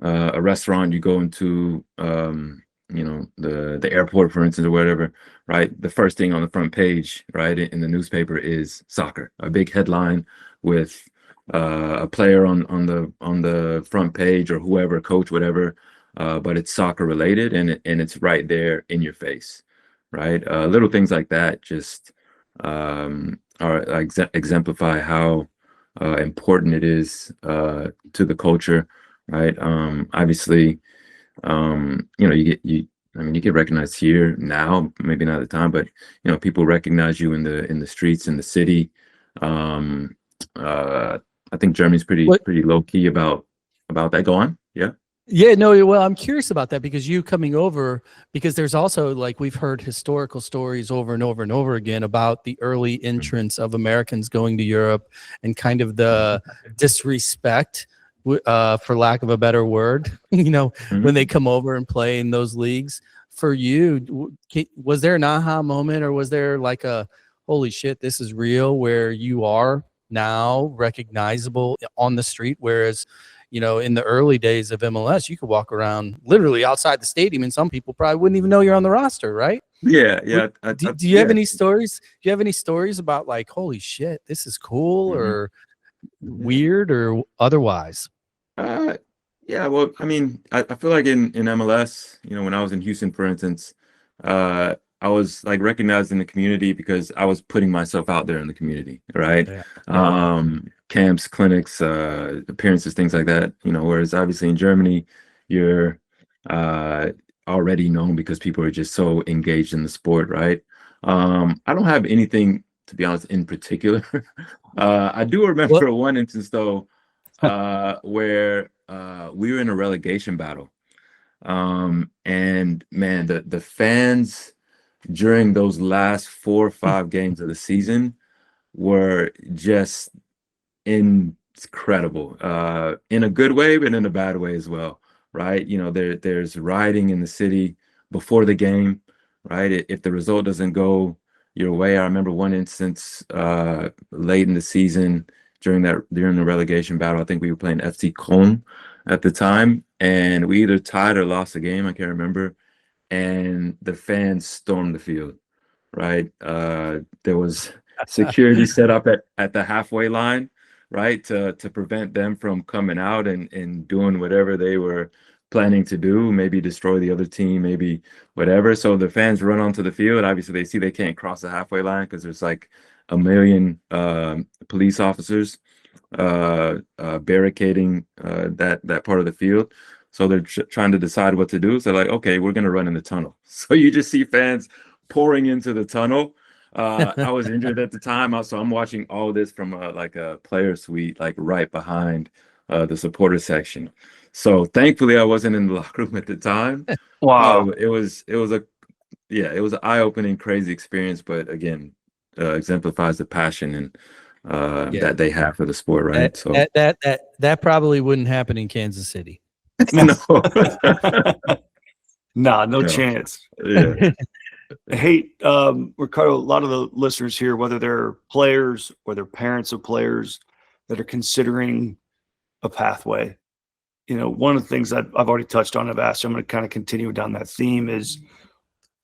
a restaurant, you go into the airport, for instance, or whatever, right? The first thing on the front page, right, in the newspaper is soccer, a big headline with a player on the front page, or whoever, coach, whatever, but it's soccer related, and it's right there in your face, right? Little things like that just exemplify how important it is to the culture, right? Obviously, you get recognized here now, maybe not at the time, but people recognize you in the streets, in the city. I think Germany's pretty low key about that. Go on. Yeah. Yeah, no, well, I'm curious about that, because you coming over, because there's also, like, we've heard historical stories over and over and over again about the early entrance of Americans going to Europe and kind of the disrespect, for lack of a better word, when they come over and play in those leagues. For you, was there an aha moment, or was there like a, holy shit, this is real, where you are now recognizable on the street, whereas in the early days of MLS, you could walk around literally outside the stadium and some people probably wouldn't even know you're on the roster, right? Yeah. Do you have any stories? Do you have any stories about, like, holy shit, this is cool, or weird, or otherwise? Yeah, well, I mean, I feel like in MLS, when I was in Houston, for instance, I was like recognized in the community because I was putting myself out there in the community, right? Camps, clinics, appearances, things like that. Whereas obviously in Germany, you're already known because people are just so engaged in the sport, right? I don't have anything, to be honest, in particular. I do remember one instance though, where we were in a relegation battle, and man, the fans during those last 4 or 5 games of the season were just incredible, in a good way, but in a bad way as well, right? There's rioting in the city before the game, right? If the result doesn't go your way, I remember one instance late in the season, during the relegation battle. I think we were playing FC Köln at the time, and we either tied or lost the game. I can't remember. And the fans stormed the field. Right, there was security set up at the halfway line, right, to prevent them from coming out and doing whatever they were planning to do, maybe destroy the other team, maybe whatever. So the fans run onto the field. Obviously, they see they can't cross the halfway line because there's like a million police officers barricading that part of the field. So they're trying to decide what to do. So like, okay, we're gonna run in the tunnel. So you just see fans pouring into the tunnel. I was injured at the time, so I'm watching all this from like a player suite, like right behind the supporter section. So thankfully, I wasn't in the locker room at the time. Wow. It was an eye-opening, crazy experience. But again, exemplifies the passion and that they have for the sport, right? That probably wouldn't happen in Kansas City. No. No chance. Yeah. Hey, Ricardo, a lot of the listeners here, whether they're players or they're parents of players that are considering a pathway, one of the things I've already touched on, I've asked, I'm going to kind of continue down that theme is,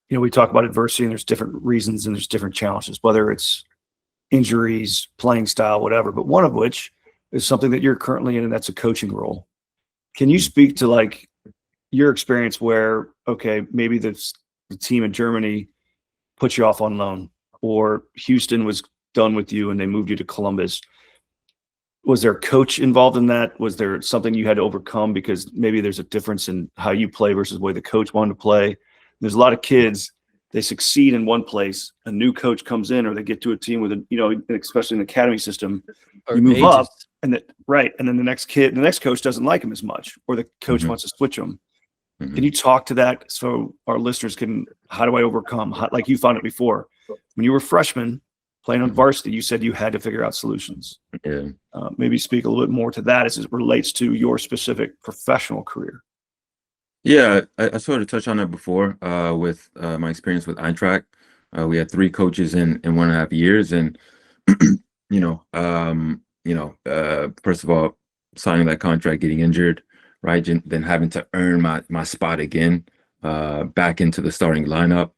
we talk about adversity and there's different reasons and there's different challenges, whether it's injuries, playing style, whatever, but one of which is something that you're currently in, and that's a coaching role. Can you speak to like your experience where, okay, maybe the team in Germany put you off on loan, or Houston was done with you and they moved you to Columbus? Was there a coach involved in that? Was there something you had to overcome because maybe there's a difference in how you play versus the way the coach wanted to play? There's a lot of kids, they succeed in one place, a new coach comes in, or they get to a team with especially an academy system, you move up, and then the next coach doesn't like him as much, or the coach wants to switch him. Can you talk to that so our listeners how do I overcome, like you found it before? When you were a freshman playing on varsity, you said you had to figure out solutions. Yeah. Maybe speak a little bit more to that as it relates to your specific professional career. Yeah, I sort of touched on that before with my experience with Eintracht. We had 3 coaches in 1.5 years. And, first of all, signing that contract, getting injured, right? Then having to earn my spot again, back into the starting lineup.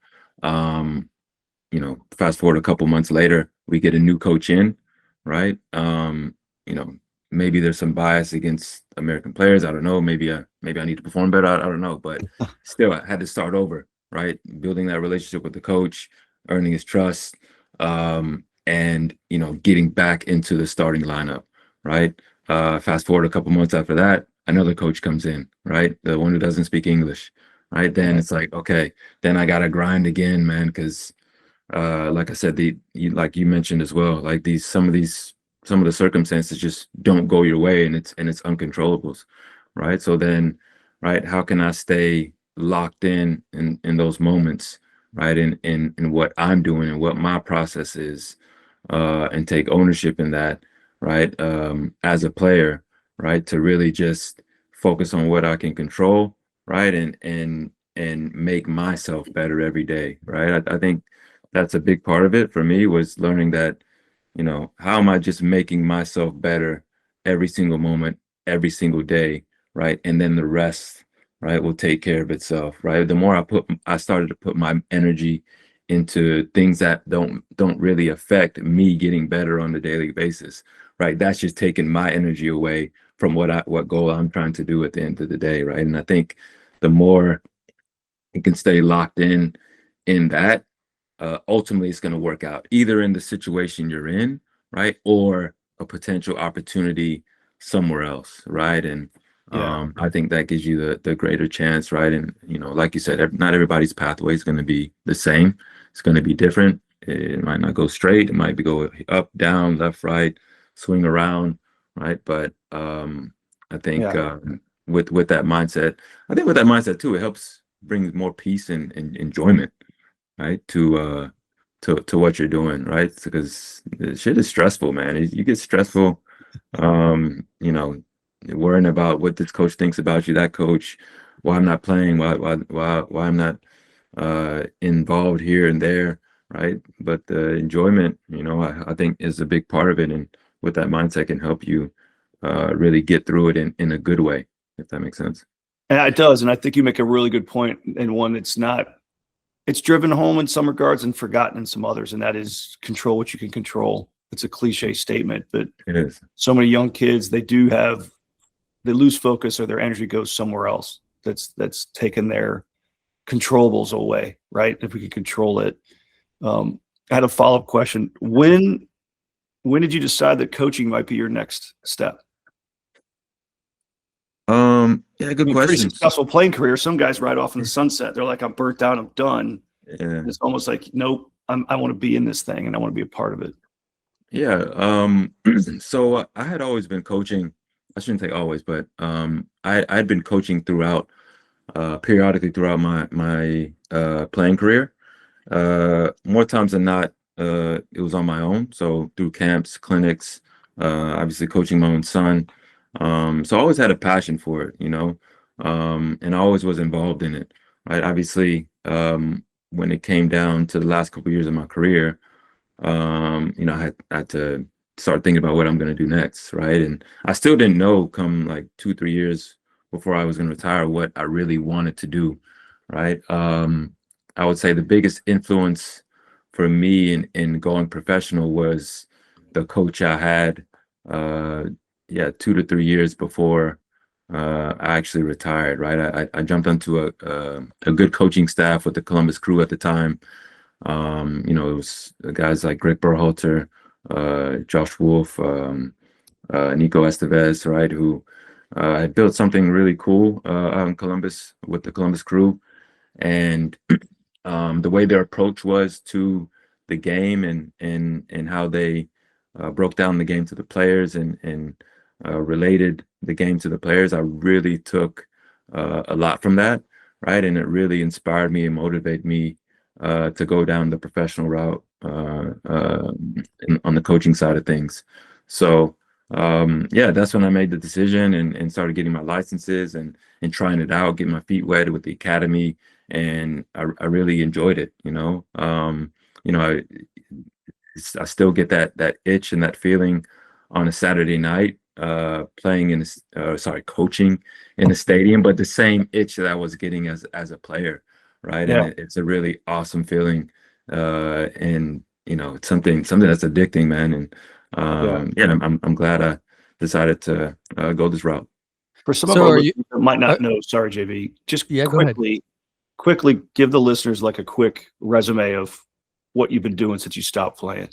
Fast forward a couple months later, we get a new coach in, right? Maybe there's some bias against American players. I don't know. Maybe I need to perform better. I don't know. But still, I had to start over, right? Building that relationship with the coach, earning his trust, and getting back into the starting lineup, right? Fast forward a couple months after that, another coach comes in, right? The one who doesn't speak English, right? Then it's like, okay, then I gotta grind again, man, because like I said, like you mentioned as well, like some of the circumstances just don't go your way, and it's uncontrollables, right? So then, right, how can I stay locked in those moments, right, in what I'm doing and what my process is, and take ownership in that, right, as a player, right, to really just focus on what I can control, right, and make myself better every day, right? I think that's a big part of it for me, was learning that, how am I just making myself better every single moment, every single day, right? And then the rest, right, will take care of itself, right? The more I started to put my energy into things that don't really affect me getting better on a daily basis, right? That's just taking my energy away from what goal I'm trying to do at the end of the day, right? And I think the more you can stay locked in that, ultimately it's going to work out, either in the situation you're in, right, or a potential opportunity somewhere else, right? And I think that gives you the greater chance, right? And like you said, not everybody's pathway is going to be the same. It's going to be different. It might not go straight. It might go up, down, left, right, swing around, right? But I think with that mindset, too, it helps bring more peace and enjoyment, right, to what you're doing, right? Because the shit is stressful, man. You get stressful, worrying about what this coach thinks about you, that coach, why I'm not playing, why I'm not involved here and there, right? But the enjoyment, I think, is a big part of it. And with that mindset can help you really get through it in a good way, if that makes sense. And it does. And I think you make a really good point, and one that's it's driven home in some regards and forgotten in some others. And that is control what you can control. It's a cliche statement, but It is. So many young kids, they lose focus or their energy goes somewhere else. That's taken their controllables away, right? If we can control it. I had a follow-up question. When did you decide that coaching might be your next step? Yeah, good question. Pretty successful playing career. Some guys ride off in the sunset. They're like, I'm burnt out, I'm done. Yeah. It's almost like, nope, I want to be in this thing and I want to be a part of it. Yeah. So I had always been coaching. I shouldn't say always, but I'd been coaching throughout, periodically throughout my playing career. More times than not, it was on my own. So through camps, clinics, obviously coaching my own son. So I always had a passion for it, and I always was involved in it. Right. Obviously, when it came down to the last couple of years of my career, I had to start thinking about what I'm going to do next. Right. And I still didn't know come like 2-3 years before I was going to retire what I really wanted to do. Right. I would say the biggest influence for me in going professional was the coach I had, 2 to 3 years before I actually retired. Right. I jumped onto a good coaching staff with the Columbus Crew at the time. It was guys like Greg Berhalter, Josh Wolf, Nico Estevez, right, who had built something really cool out in Columbus with the Columbus Crew. And the way their approach was to the game and how they broke down the game to the players and related the game to the players, I really took a lot from that, right? And it really inspired me and motivated me to go down the professional route on the coaching side of things. So that's when I made the decision and started getting my licenses and trying it out, getting my feet wet with the academy, and I really enjoyed it. I still get that itch and that feeling on a Saturday night coaching in the stadium, but the same itch that I was getting as a player, right? Yeah. And it's a really awesome feeling, and it's something that's addicting, man. And I'm glad I decided to go this route. For some of our listeners that might not know, sorry, JV, just quickly give the listeners like a quick resume of what you've been doing since you stopped playing.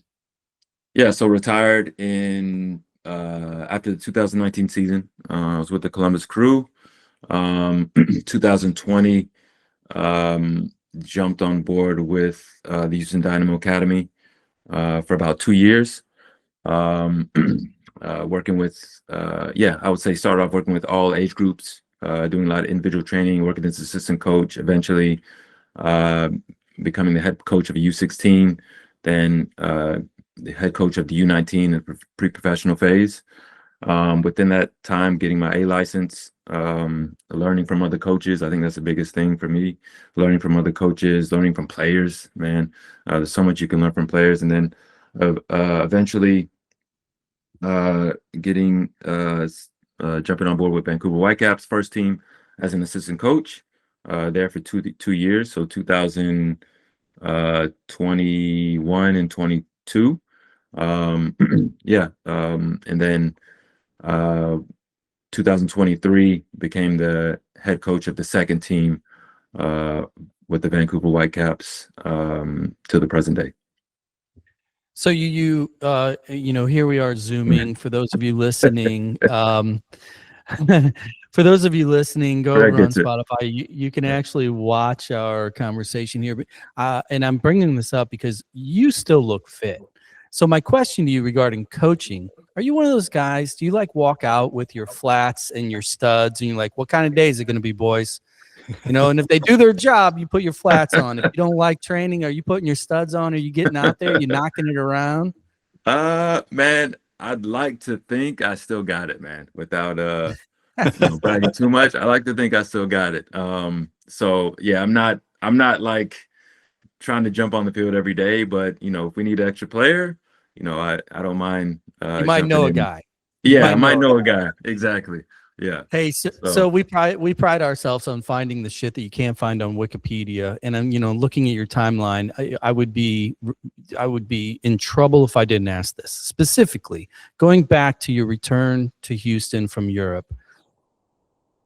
Yeah, so retired in after the 2019 season. I was with the Columbus Crew. 2020, jumped on board with the Houston Dynamo Academy for about 2 years. Working with, I would say started off working with all age groups, doing a lot of individual training, working as assistant coach, eventually becoming the head coach of a U16, then the head coach of the U19 in the pre-professional phase. Within that time, getting my A license, learning from other coaches. I think that's the biggest thing for me, learning from other coaches, learning from players, man. There's so much you can learn from players. And then eventually jumping on board with Vancouver Whitecaps first team as an assistant coach, there for 2 years. So 2021 and 22. And then 2023 became the head coach of the second team with the Vancouver Whitecaps to the present day. So here we are zooming. For those of you listening, go over on Spotify. You can actually watch our conversation here. And I'm bringing this up because you still look fit. So my question to you regarding coaching, are you one of those guys, do you like walk out with your flats and your studs and you're like, what kind of day is it going to be, boys? And if they do their job, you put your flats on. If you don't like training, are you putting your studs on? Are you getting out there? Are you knocking it around? Man, I'd like to think I still got it, man, without bragging too much. I like to think I still got it. So yeah, I'm not like trying to jump on the field every day, but if we need an extra player, I don't mind You might know a jumping in. guy. You Yeah, I might might know know a guy. Exactly. Yeah. Hey, so So we pride ourselves on finding the shit that you can't find on Wikipedia. And I'm, looking at your timeline, I would be in trouble if I didn't ask this. Specifically, going back to your return to Houston from Europe,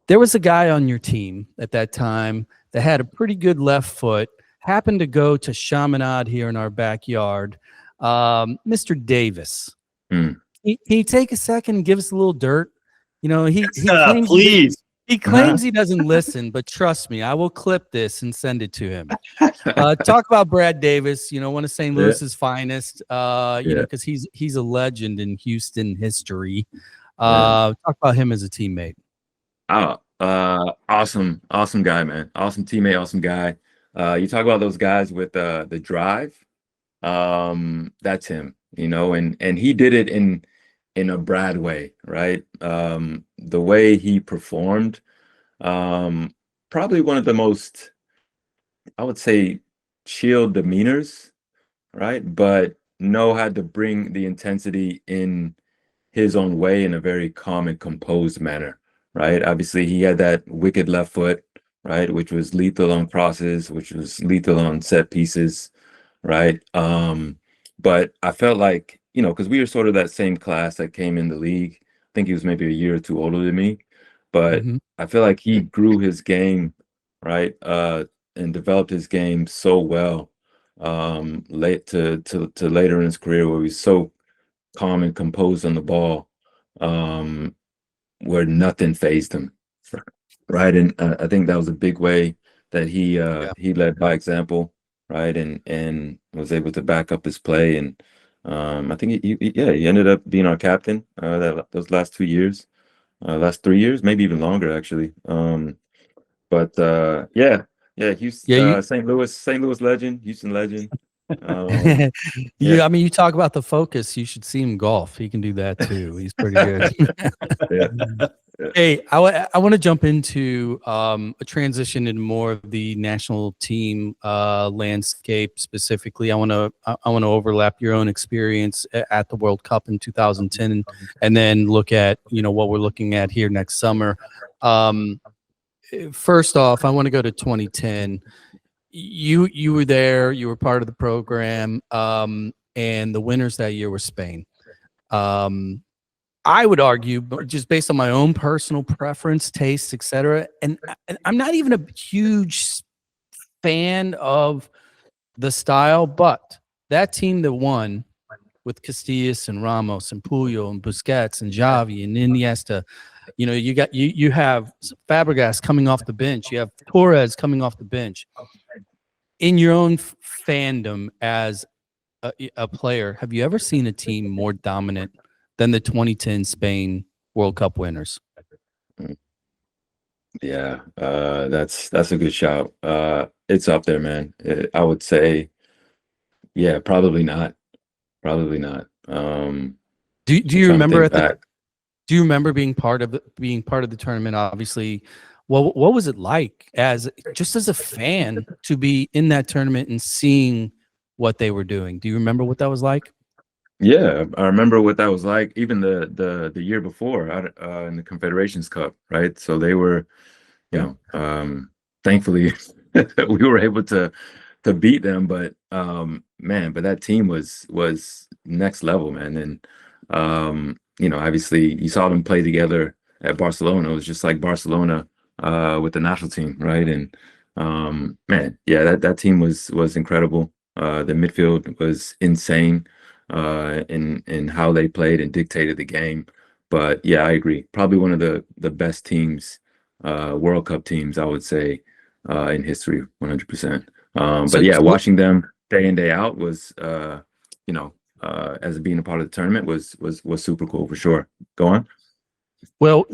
there was a guy on your team at that time that had a pretty good left foot, happened to go to Chaminade here in our backyard, Mr. Davis. hmm. Can you take a second and give us a little dirt? He claims Please. he claims he doesn't listen, but trust me, I will clip this and send it to him. Talk about Brad Davis, one of St. Yeah. Louis's finest, Yeah. because he's a legend in Houston history. Yeah. Talk about him as a teammate. Oh, awesome guy, man. Awesome teammate, awesome guy. You talk about those guys with the drive. That's him, and he did it in a Brad way, right? The way he performed, probably one of the most, I would say, chill demeanors, right? But had to bring the intensity in his own way in a very calm and composed manner, right? Obviously, he had that wicked left foot, right, which was lethal on crosses, which was lethal on set pieces, right? But I felt like, because we were sort of that same class that came in the league. I think he was maybe a year or two older than me, but I feel like he grew his game, right, and developed his game so well, late to later in his career, where he's so calm and composed on the ball, where nothing phased him, right? And I think that was a big way that he led by example, right? And was able to back up his play. And I think he ended up being our captain those last 2 years, last 3 years, maybe even longer actually. But Houston, St. Louis legend, Houston legend. I mean, you talk about the focus. You should see him golf. He can do that too. He's pretty good. Yeah. Hey, I want to jump into a transition into more of the national team landscape specifically. I want to overlap your own experience at the World Cup in 2010, and then look at what we're looking at here next summer. First off, I want to go to 2010. You were there. You were part of the program, and the winners that year were Spain. I would argue, but just based on my own personal preference, tastes, etc. And I'm not even a huge fan of the style, but that team that won with Casillas and Ramos and Puyol and Busquets and Xavi and Iniesta, you have Fabregas coming off the bench. You have Torres coming off the bench. In your own fandom as a player, have you ever seen a team more dominant than the 2010 Spain World Cup winners? Yeah, that's a good shout. It's up there, man. I would say, yeah, probably not. Probably not. Do you remember do you remember being part of the tournament? Obviously, what was it like as a fan to be in that tournament and seeing what they were doing? Do you remember what that was like? Yeah, I remember what that was like. Even the year before, in the Confederations Cup, right? So they were, thankfully we were able to beat them. But but that team was next level, man. And obviously you saw them play together at Barcelona. It was just like Barcelona with the national team, right? And that team was incredible. The midfield was insane in how they played and dictated the game. But yeah, I agree. Probably one of the best teams, World Cup teams, I would say, in history, 100%. But yeah, watching them day in, day out was, as being a part of the tournament was super cool for sure. Go on. Well,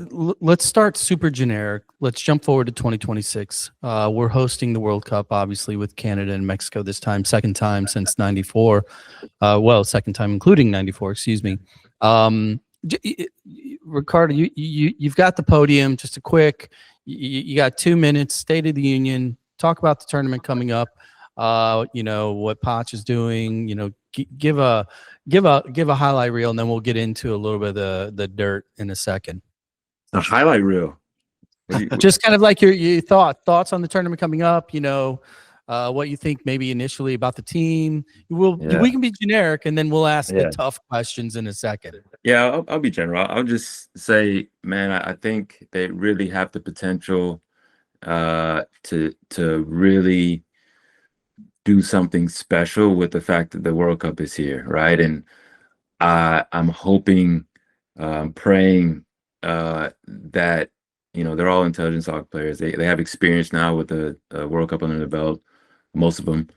let's start super generic. Let's jump forward to 2026. We're hosting the World Cup, obviously, with Canada and Mexico this time, second time since 94. Second time including 94, excuse me. Ricardo, you've got the podium. Just a quick, you got 2 minutes, State of the Union. Talk about the tournament coming up. What Poch is doing, give a highlight reel, and then we'll get into a little bit of the dirt in a second. A highlight reel. Just kind of like your thoughts on the tournament coming up. What you think maybe initially about the team. We can be generic, and then we'll ask the tough questions in a second. Yeah, I'll be general. I'll just say, man, I think they really have the potential to really do something special with the fact that the World Cup is here, right? And I'm hoping, praying that they're all intelligent soccer players. They have experience now with the World Cup under the belt, most of them.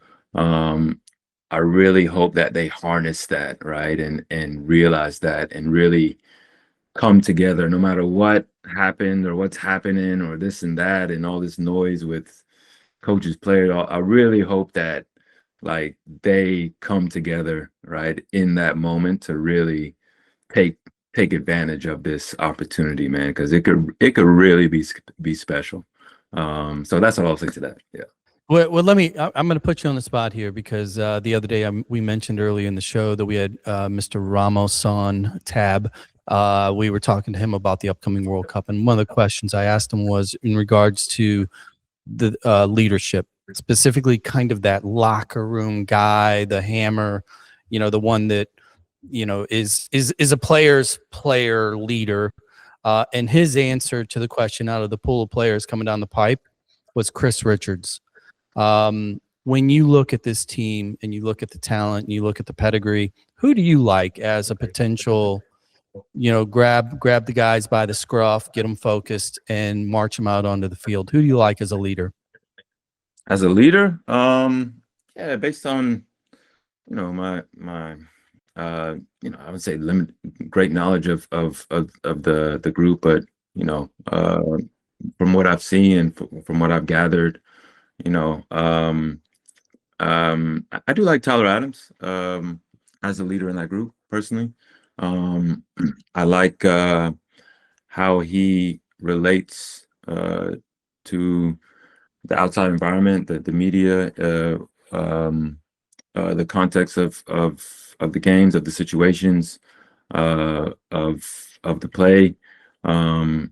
I really hope that they harness that, right, and realize that, and really come together, no matter what happened or what's happening or this and that and all this noise with coaches, players. I really hope that like they come together, right, in that moment to really take advantage of this opportunity, man, because it could really be special. So that's all I'll say to that. Yeah. Well, I'm going to put you on the spot here because the other day we mentioned earlier in the show that we had Mr. Ramos on tab. We were talking to him about the upcoming World Cup, and one of the questions I asked him was in regards to the leadership, specifically kind of that locker room guy, the hammer, the one that is a player's player leader. And his answer to the question out of the pool of players coming down the pipe was Chris Richards. When you look at this team and you look at the talent and you look at the pedigree, who do you like as a potential, grab the guys by the scruff, get them focused, and march them out onto the field? Who do you like as a leader? As a leader, yeah, based on my I would say great knowledge of the group, but from what I've seen and from what I've gathered, I do like Tyler Adams as a leader in that group personally. I like how he relates to the outside environment, the media, the context of the games, of the situations, of the play, and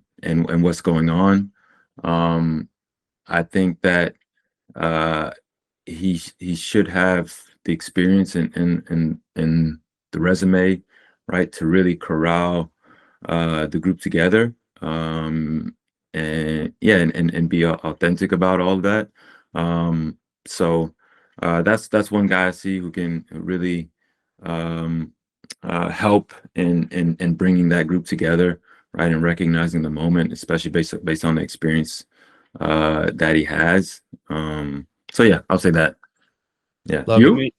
what's going on. I think that he should have the experience and the resume, right, to really corral the group together, and be authentic about all of that. So that's one guy I see who can really help in bringing that group together, right, and recognizing the moment, especially based on the experience that he has. So yeah, I'll say that. Yeah. Love you?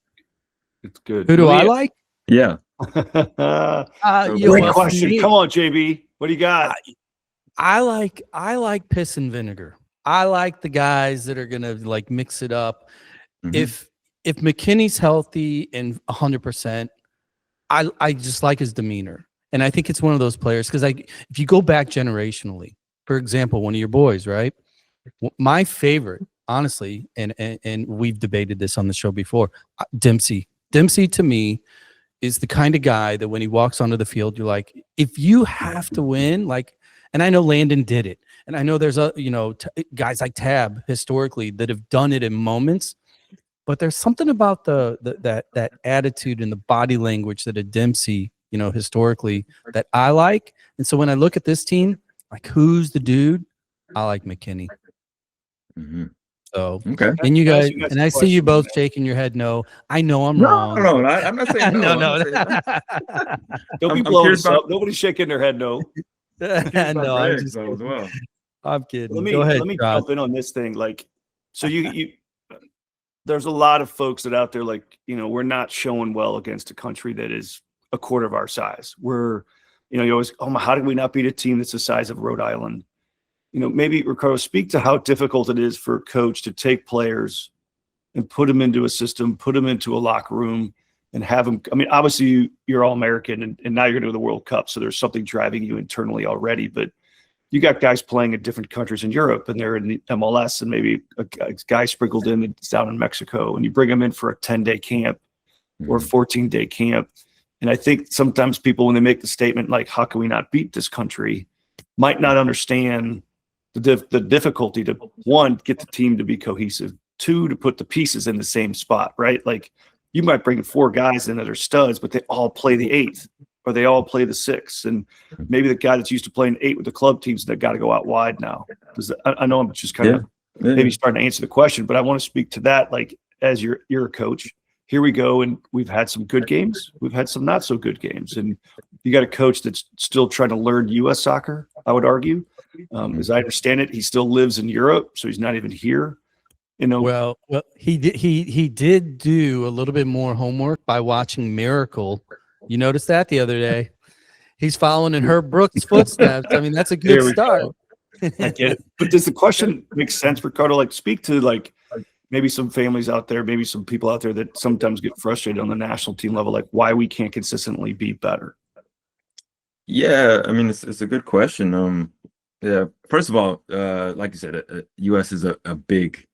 It's good. Who do I like? Yeah. Great question. Come on, JB. What do you got? I like piss and vinegar. I like the guys that are gonna like mix it up. Mm-hmm. If McKinney's healthy and 100%, I just like his demeanor, and I think it's one of those players because if you go back generationally, for example, one of your boys, right? My favorite, honestly, and we've debated this on the show before, Dempsey. Dempsey to me is the kind of guy that when he walks onto the field, you're like, if you have to win, like, and I know Landon did it, and I know there's guys like Tab historically that have done it in moments, but there's something about that attitude and the body language that a Dempsey, historically that I like. And so when I look at this team, like, who's the dude? I like McKinney. Mm-hmm. So, okay. And you guys, and I see you both shaking your head. No, I know I'm wrong. No, I'm not saying no. No. Don't be blowing us up. Nobody's shaking their head no. No, I'm just as well. I'm kidding. Go ahead. Let me jump in on this thing. Like, so you there's a lot of folks that out there, like, we're not showing well against a country that is a quarter of our size. We're, you always, how did we not beat a team that's the size of Rhode Island? Maybe Ricardo, speak to how difficult it is for a coach to take players and put them into a system, put them into a locker room, and have them. I mean, obviously you're all American, and now you're going to the World Cup, so there's something driving you internally already. But you got guys playing in different countries in Europe, and they're in the MLS, and maybe a guy sprinkled in that's down in Mexico, and you bring them in for a 10-day camp. or a 14-day camp. And I think sometimes people, when they make the statement like, how can we not beat this country, might not understand the difficulty to, one, get the team to be cohesive, two, to put the pieces in the same spot, right? Like you might bring 4 guys in that are studs, but they all play the 8th or they all play the 6th. And maybe the guy that's used to playing 8 with the club teams that got to go out wide now. Because I know I'm just kind of maybe starting to answer the question, but I want to speak to that. Like, as you're a coach, here we go. And we've had some good games. We've had some not so good games. And you got a coach that's still trying to learn U.S. soccer, I would argue. As I understand it, he still lives in Europe, so he's not even here. You know, well, he did do a little bit more homework by watching Miracle. You noticed that the other day. He's following in Herb Brooks' footsteps. I mean, that's a good start. I get it. But does the question make sense, Ricardo? Like, speak to like maybe some families out there, maybe some people out there that sometimes get frustrated on the national team level, like why we can't consistently be better. Yeah, I mean, it's a good question. Yeah, first of all, like you said, U.S. is a big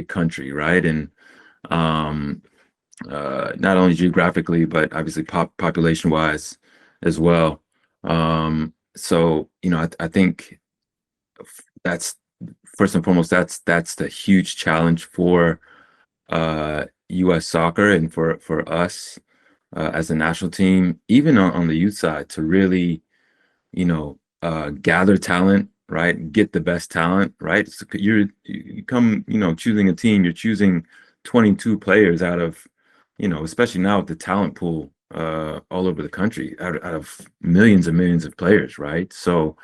country, right? And not only geographically, but obviously population wise as well. So, you know, I think that's first and foremost, that's the huge challenge for U.S. soccer and for us as a national team, even on the youth side, to really, you know, gather talent, right? Get the best talent, right? So you come, you know, choosing a team, you're choosing 22 players out of, you know, especially now with the talent pool all over the country, out of millions and millions of players, right? So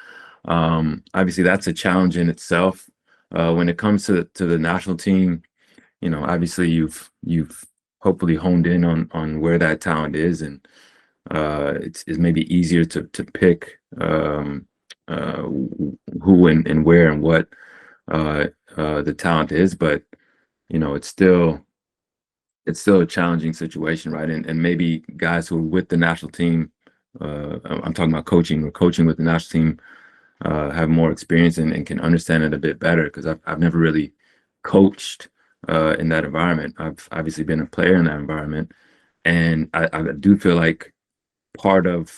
obviously that's a challenge in itself. When it comes to the national team, you know, obviously you've hopefully honed in on where that talent is, and it's maybe easier to pick who and where and what the talent is, but you know, it's still a challenging situation, right? And maybe guys who are with the national team, I'm talking about coaching with the national team, have more experience and can understand it a bit better, because I've never really coached in that environment. I've obviously been a player in that environment, and I do feel like part of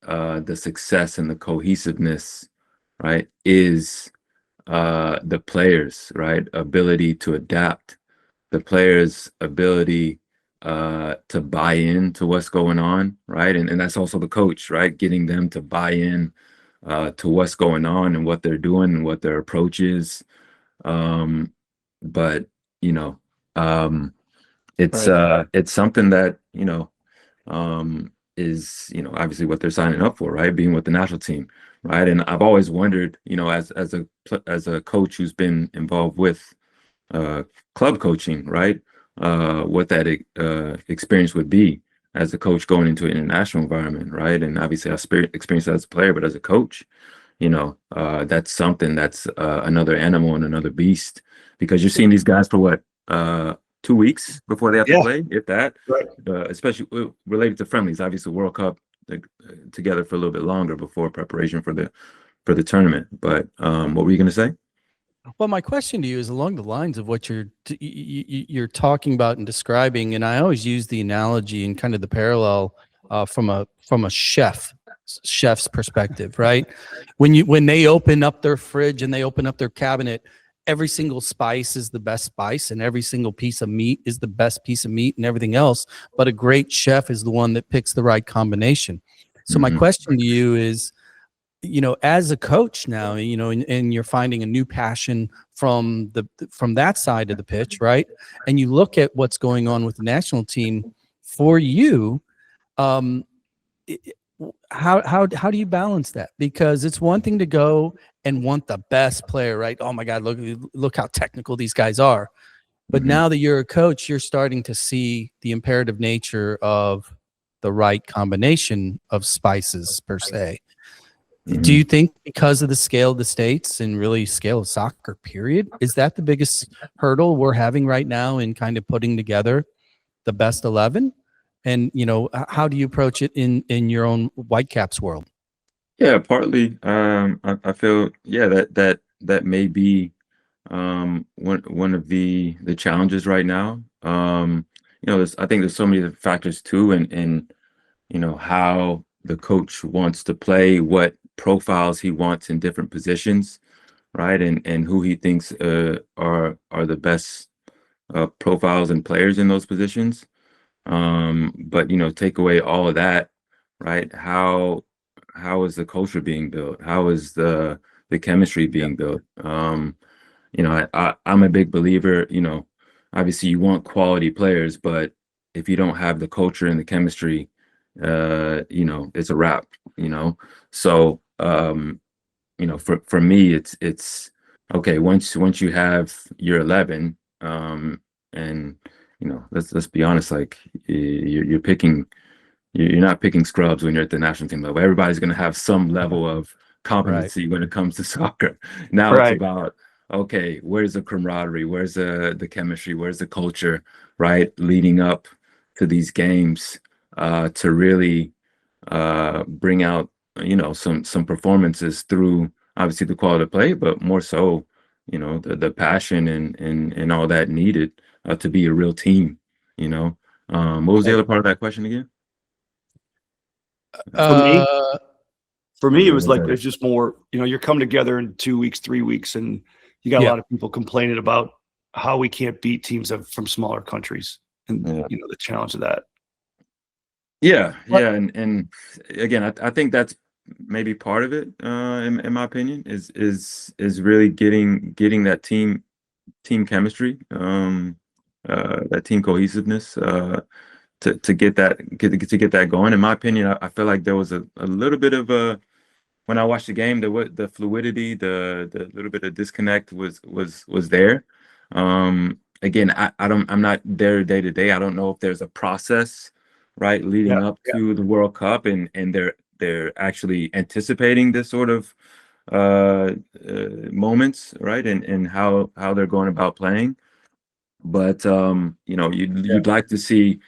the success and the cohesiveness, right, is the players, right, ability to adapt, the players' ability to buy in to what's going on, right, and that's also the coach, right, getting them to buy in to what's going on and what they're doing and what their approach is. But you know, it's something that, you know, is, you know, obviously what they're signing up for, right? Being with the national team, right? And I've always wondered, you know, as a coach who's been involved with club coaching, right? What that experience would be as a coach going into an international environment, right? And obviously I experienced that as a player, but as a coach, you know, that's something that's another animal and another beast, because you're seeing these guys for what, 2 weeks before they have to play, if that, right. Especially related to friendlies. Obviously World Cup, together for a little bit longer before preparation for the tournament. But what were you going to say? Well, my question to you is along the lines of what you're talking about and describing, and I always use the analogy and kind of the parallel from a chef's perspective, right? When they open up their fridge and they open up their cabinet, every single spice is the best spice, and every single piece of meat is the best piece of meat, and everything else. But a great chef is the one that picks the right combination. So my question to you is, you know, as a coach now, you know, and you're finding a new passion from that side of the pitch, right? And you look at what's going on with the national team for you. How do you balance that? Because it's one thing to go and want the best player, right? Oh my God, look how technical these guys are. But now that you're a coach, you're starting to see the imperative nature of the right combination of spices per se. Do you think because of the scale of the states and really scale of soccer period, is that the biggest hurdle we're having right now in kind of putting together the best 11? And, you know, how do you approach it in your own Whitecaps world? Yeah, partly. I feel, yeah, that may be one of the challenges right now. I think there's so many other factors too, and how the coach wants to play, what profiles he wants in different positions, right? And who he thinks are the best profiles and players in those positions. But take away all of that, right? How is the culture being built? How is the chemistry being built? I'm a big believer, obviously you want quality players, but if you don't have the culture and the chemistry, it's a wrap, So, for me, it's okay. Once you have your 11, and let's be honest, like you're not picking scrubs when you're at the national team level. Everybody's going to have some level of competency when it comes to soccer. Now it's Right. about, okay, where's the camaraderie? Where's the chemistry? Where's the culture, right? Leading up to these games, to really bring out, some performances through obviously the quality of play, but more so, the passion and all that needed to be a real team, What was the other part of that question again? For me, Uh, it was like there's just more. You're coming together in 2 weeks, 3 weeks, and you got a lot of people complaining about how we can't beat teams from smaller countries, and the challenge of that. Yeah, and again, I think that's maybe part of it. In my opinion, is really getting that team chemistry, that team cohesiveness, to get that going. In my opinion, I feel like there was a little bit of a, when I watched the game, the fluidity, the little bit of disconnect was there. Again, I'm not there day to day. I don't know if there's a process, right, leading up to the World Cup, and they're actually anticipating this sort of moments, right, and how they're going about playing. But you'd like to see,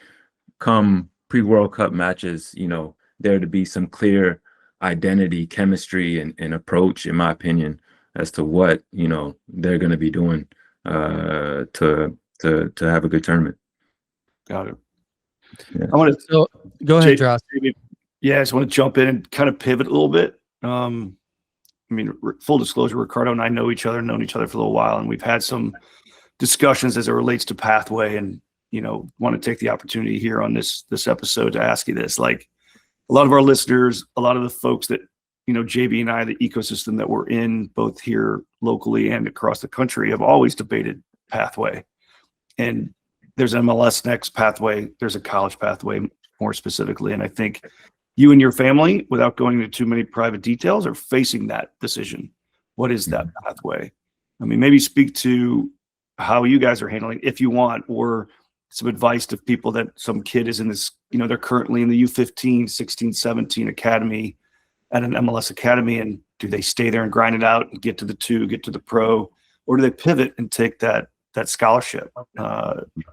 come pre-World Cup matches, there to be some clear identity, chemistry, and approach, in my opinion, as to what they're going to be doing to have a good tournament. Got it. Yeah. I want to go ahead, Droz. Yeah, I just want to jump in and kind of pivot a little bit. Full disclosure, Ricardo and I know each other, known each other for a little while, and we've had some discussions as it relates to pathway, and want to take the opportunity here on this episode to ask you this. Like, a lot of our listeners, a lot of the folks that JB and I, the ecosystem that we're in, both here locally and across the country, have always debated pathway. And there's an MLS next pathway, there's a college pathway more specifically, and I think you and your family, without going into too many private details, are facing that decision. What is that pathway? Maybe speak to how you guys are handling, if you want, or some advice to people that some kid is in this, they're currently in the U15, 16, 17 academy at an MLS academy, and do they stay there and grind it out and get to the pro, or do they pivot and take that scholarship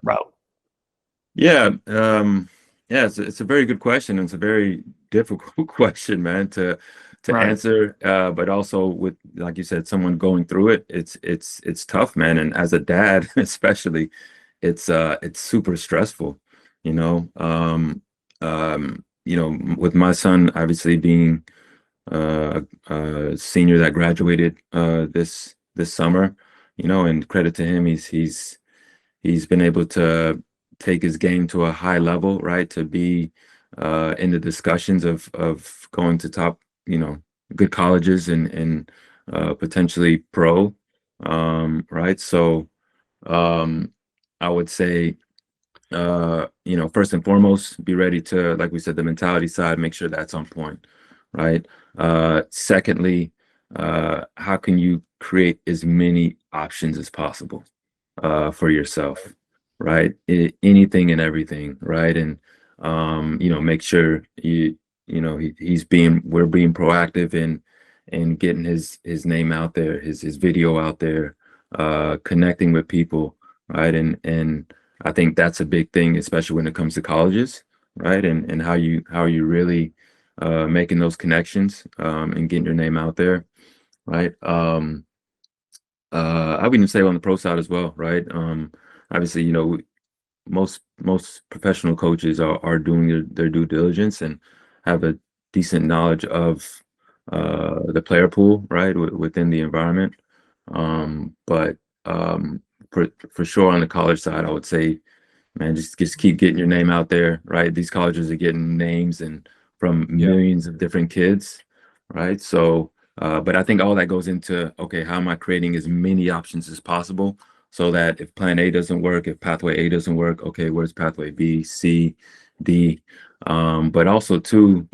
route? It's a very good question. It's a very difficult question, man, to answer. But also, with, like you said, someone going through it, it's tough, man. And as a dad, especially, it's super stressful. With my son obviously being a senior that graduated this summer, and credit to him, he's been able to take his game to a high level, right? To be in the discussions of going to top, good colleges and potentially pro, right? So I would say, first and foremost, be ready to, like we said, the mentality side, make sure that's on point, right? Secondly, how can you create as many options as possible for yourself, right? Anything and everything, right? And make sure we're being proactive in getting his name out there, his video out there, connecting with people, right? And I think that's a big thing, especially when it comes to colleges, right? And how you really making those connections, and getting your name out there, right? I would even say on the pro side as well, right? Obviously, most professional coaches are doing their due diligence and have a decent knowledge of the player pool, right, within the environment. But for sure on the college side, I would say, man, just keep getting your name out there, right? These colleges are getting names and from millions of different kids, right? So, but I think all that goes into, okay, how am I creating as many options as possible so that if plan A doesn't work, if pathway A doesn't work, okay, where's pathway B, C, D? But also too,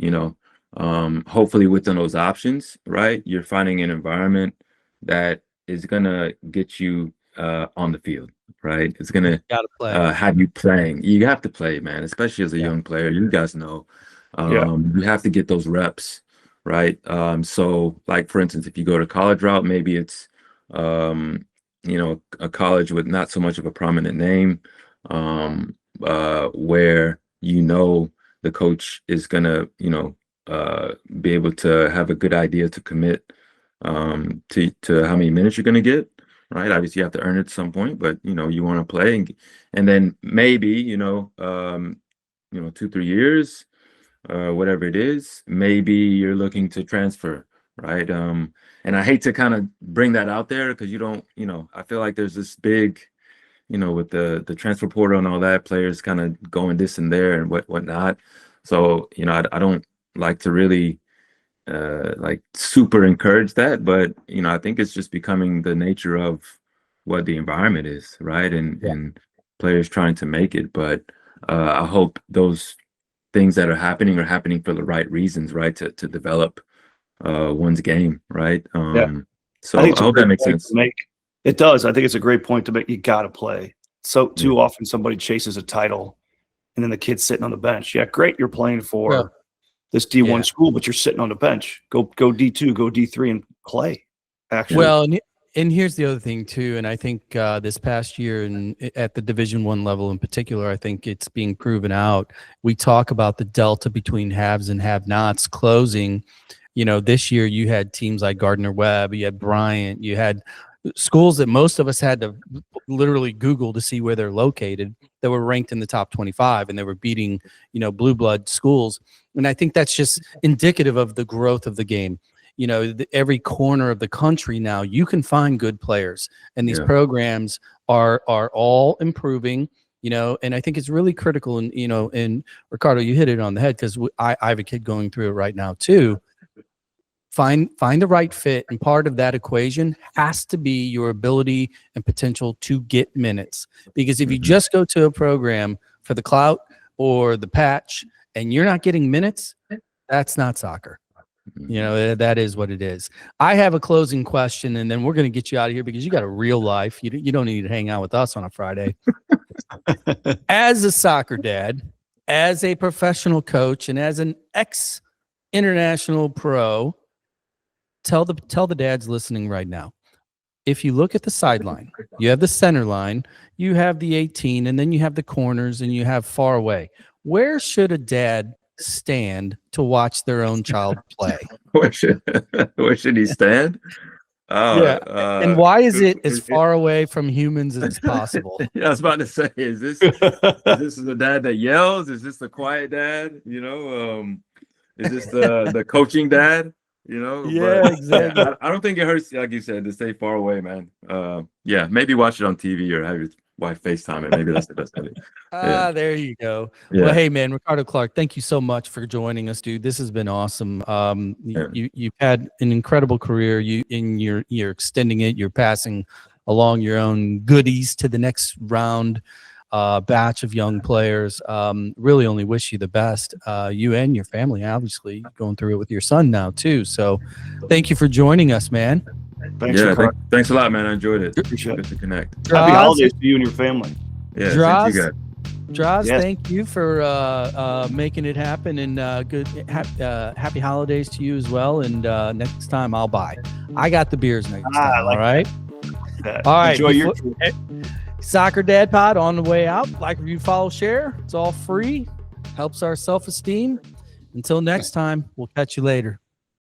hopefully within those options, right, you're finding an environment that is gonna get you on the field, right? It's gonna have you playing. You have to play, man, especially as a young player. You guys know, you have to get those reps, right? So, like for instance, if you go to college route, maybe it's a college with not so much of a prominent name, where the coach is gonna be able to have a good idea to commit to how many minutes you're going to get, right? Obviously you have to earn it at some point, but you want to play, and then maybe 2-3 years, whatever it is, maybe you're looking to transfer, right? And I hate to kind of bring that out there because I feel like there's this big, with the transfer portal and all that, players kind of going this and there and whatnot. So I don't like to really like super encourage that, but I think it's just becoming the nature of what the environment is, right? And players trying to make it, but I hope those things that are happening for the right reasons, right? To develop one's game, right? So I hope that makes sense. It does. I think it's a great point to make. You got to play. So too often somebody chases a title and then the kid's sitting on the bench. Yeah, great. You're playing for this D1 school, but you're sitting on the bench. Go D2, go D3 and play. Actually. Well, and here's the other thing too. And I think this past year and at the Division I level in particular, I think it's being proven out. We talk about the delta between haves and have-nots closing. This year you had teams like Gardner-Webb, you had Bryant, you had schools that most of us had to literally Google to see where they're located that were ranked in the top 25, and they were beating, blue blood schools. And I think that's just indicative of the growth of the game. Every corner of the country now, you can find good players, and these programs are all improving. And I think it's really critical. And Ricardo, you hit it on the head because I have a kid going through it right now too. Find the right fit, and part of that equation has to be your ability and potential to get minutes. Because if you just go to a program for the clout or the patch and you're not getting minutes, that's not soccer. That is what it is. I have a closing question, and then we're going to get you out of here because you got a real life. You don't need to hang out with us on a Friday. As a soccer dad, as a professional coach, and as an ex-international pro, tell the dads listening right now, if you look at the sideline, you have the center line, you have the 18, and then you have the corners, and you have far away. Where should a dad stand to watch their own child play? Where should he stand? And why is it as far away from humans as possible? I was about to say, is this the dad that yells? Is this the quiet dad? Is this the coaching dad? Exactly. I don't think it hurts, like you said, to stay far away, man. Maybe watch it on TV or have your wife FaceTime it. Maybe that's the best way. There you go. Well, hey man, Ricardo Clark, thank you so much for joining us, dude. This has been awesome. You've had an incredible career. You're extending it. You're passing along your own goodies to the next round batch of young players. Really only wish you the best. You and your family, obviously, going through it with your son now too. So thank you for joining us, man. Thanks a lot, man. I enjoyed it. Appreciate it. Good to connect. Happy holidays to you and your family. Yeah, Droz, thank you for making it happen, and happy holidays to you as well. And next time I'll buy. I got the beers next time. All right. All right. Enjoy your Soccer Dad Pod on the way out. Like, review, follow, share. It's all free. Helps our self-esteem. Until next time, we'll catch you later.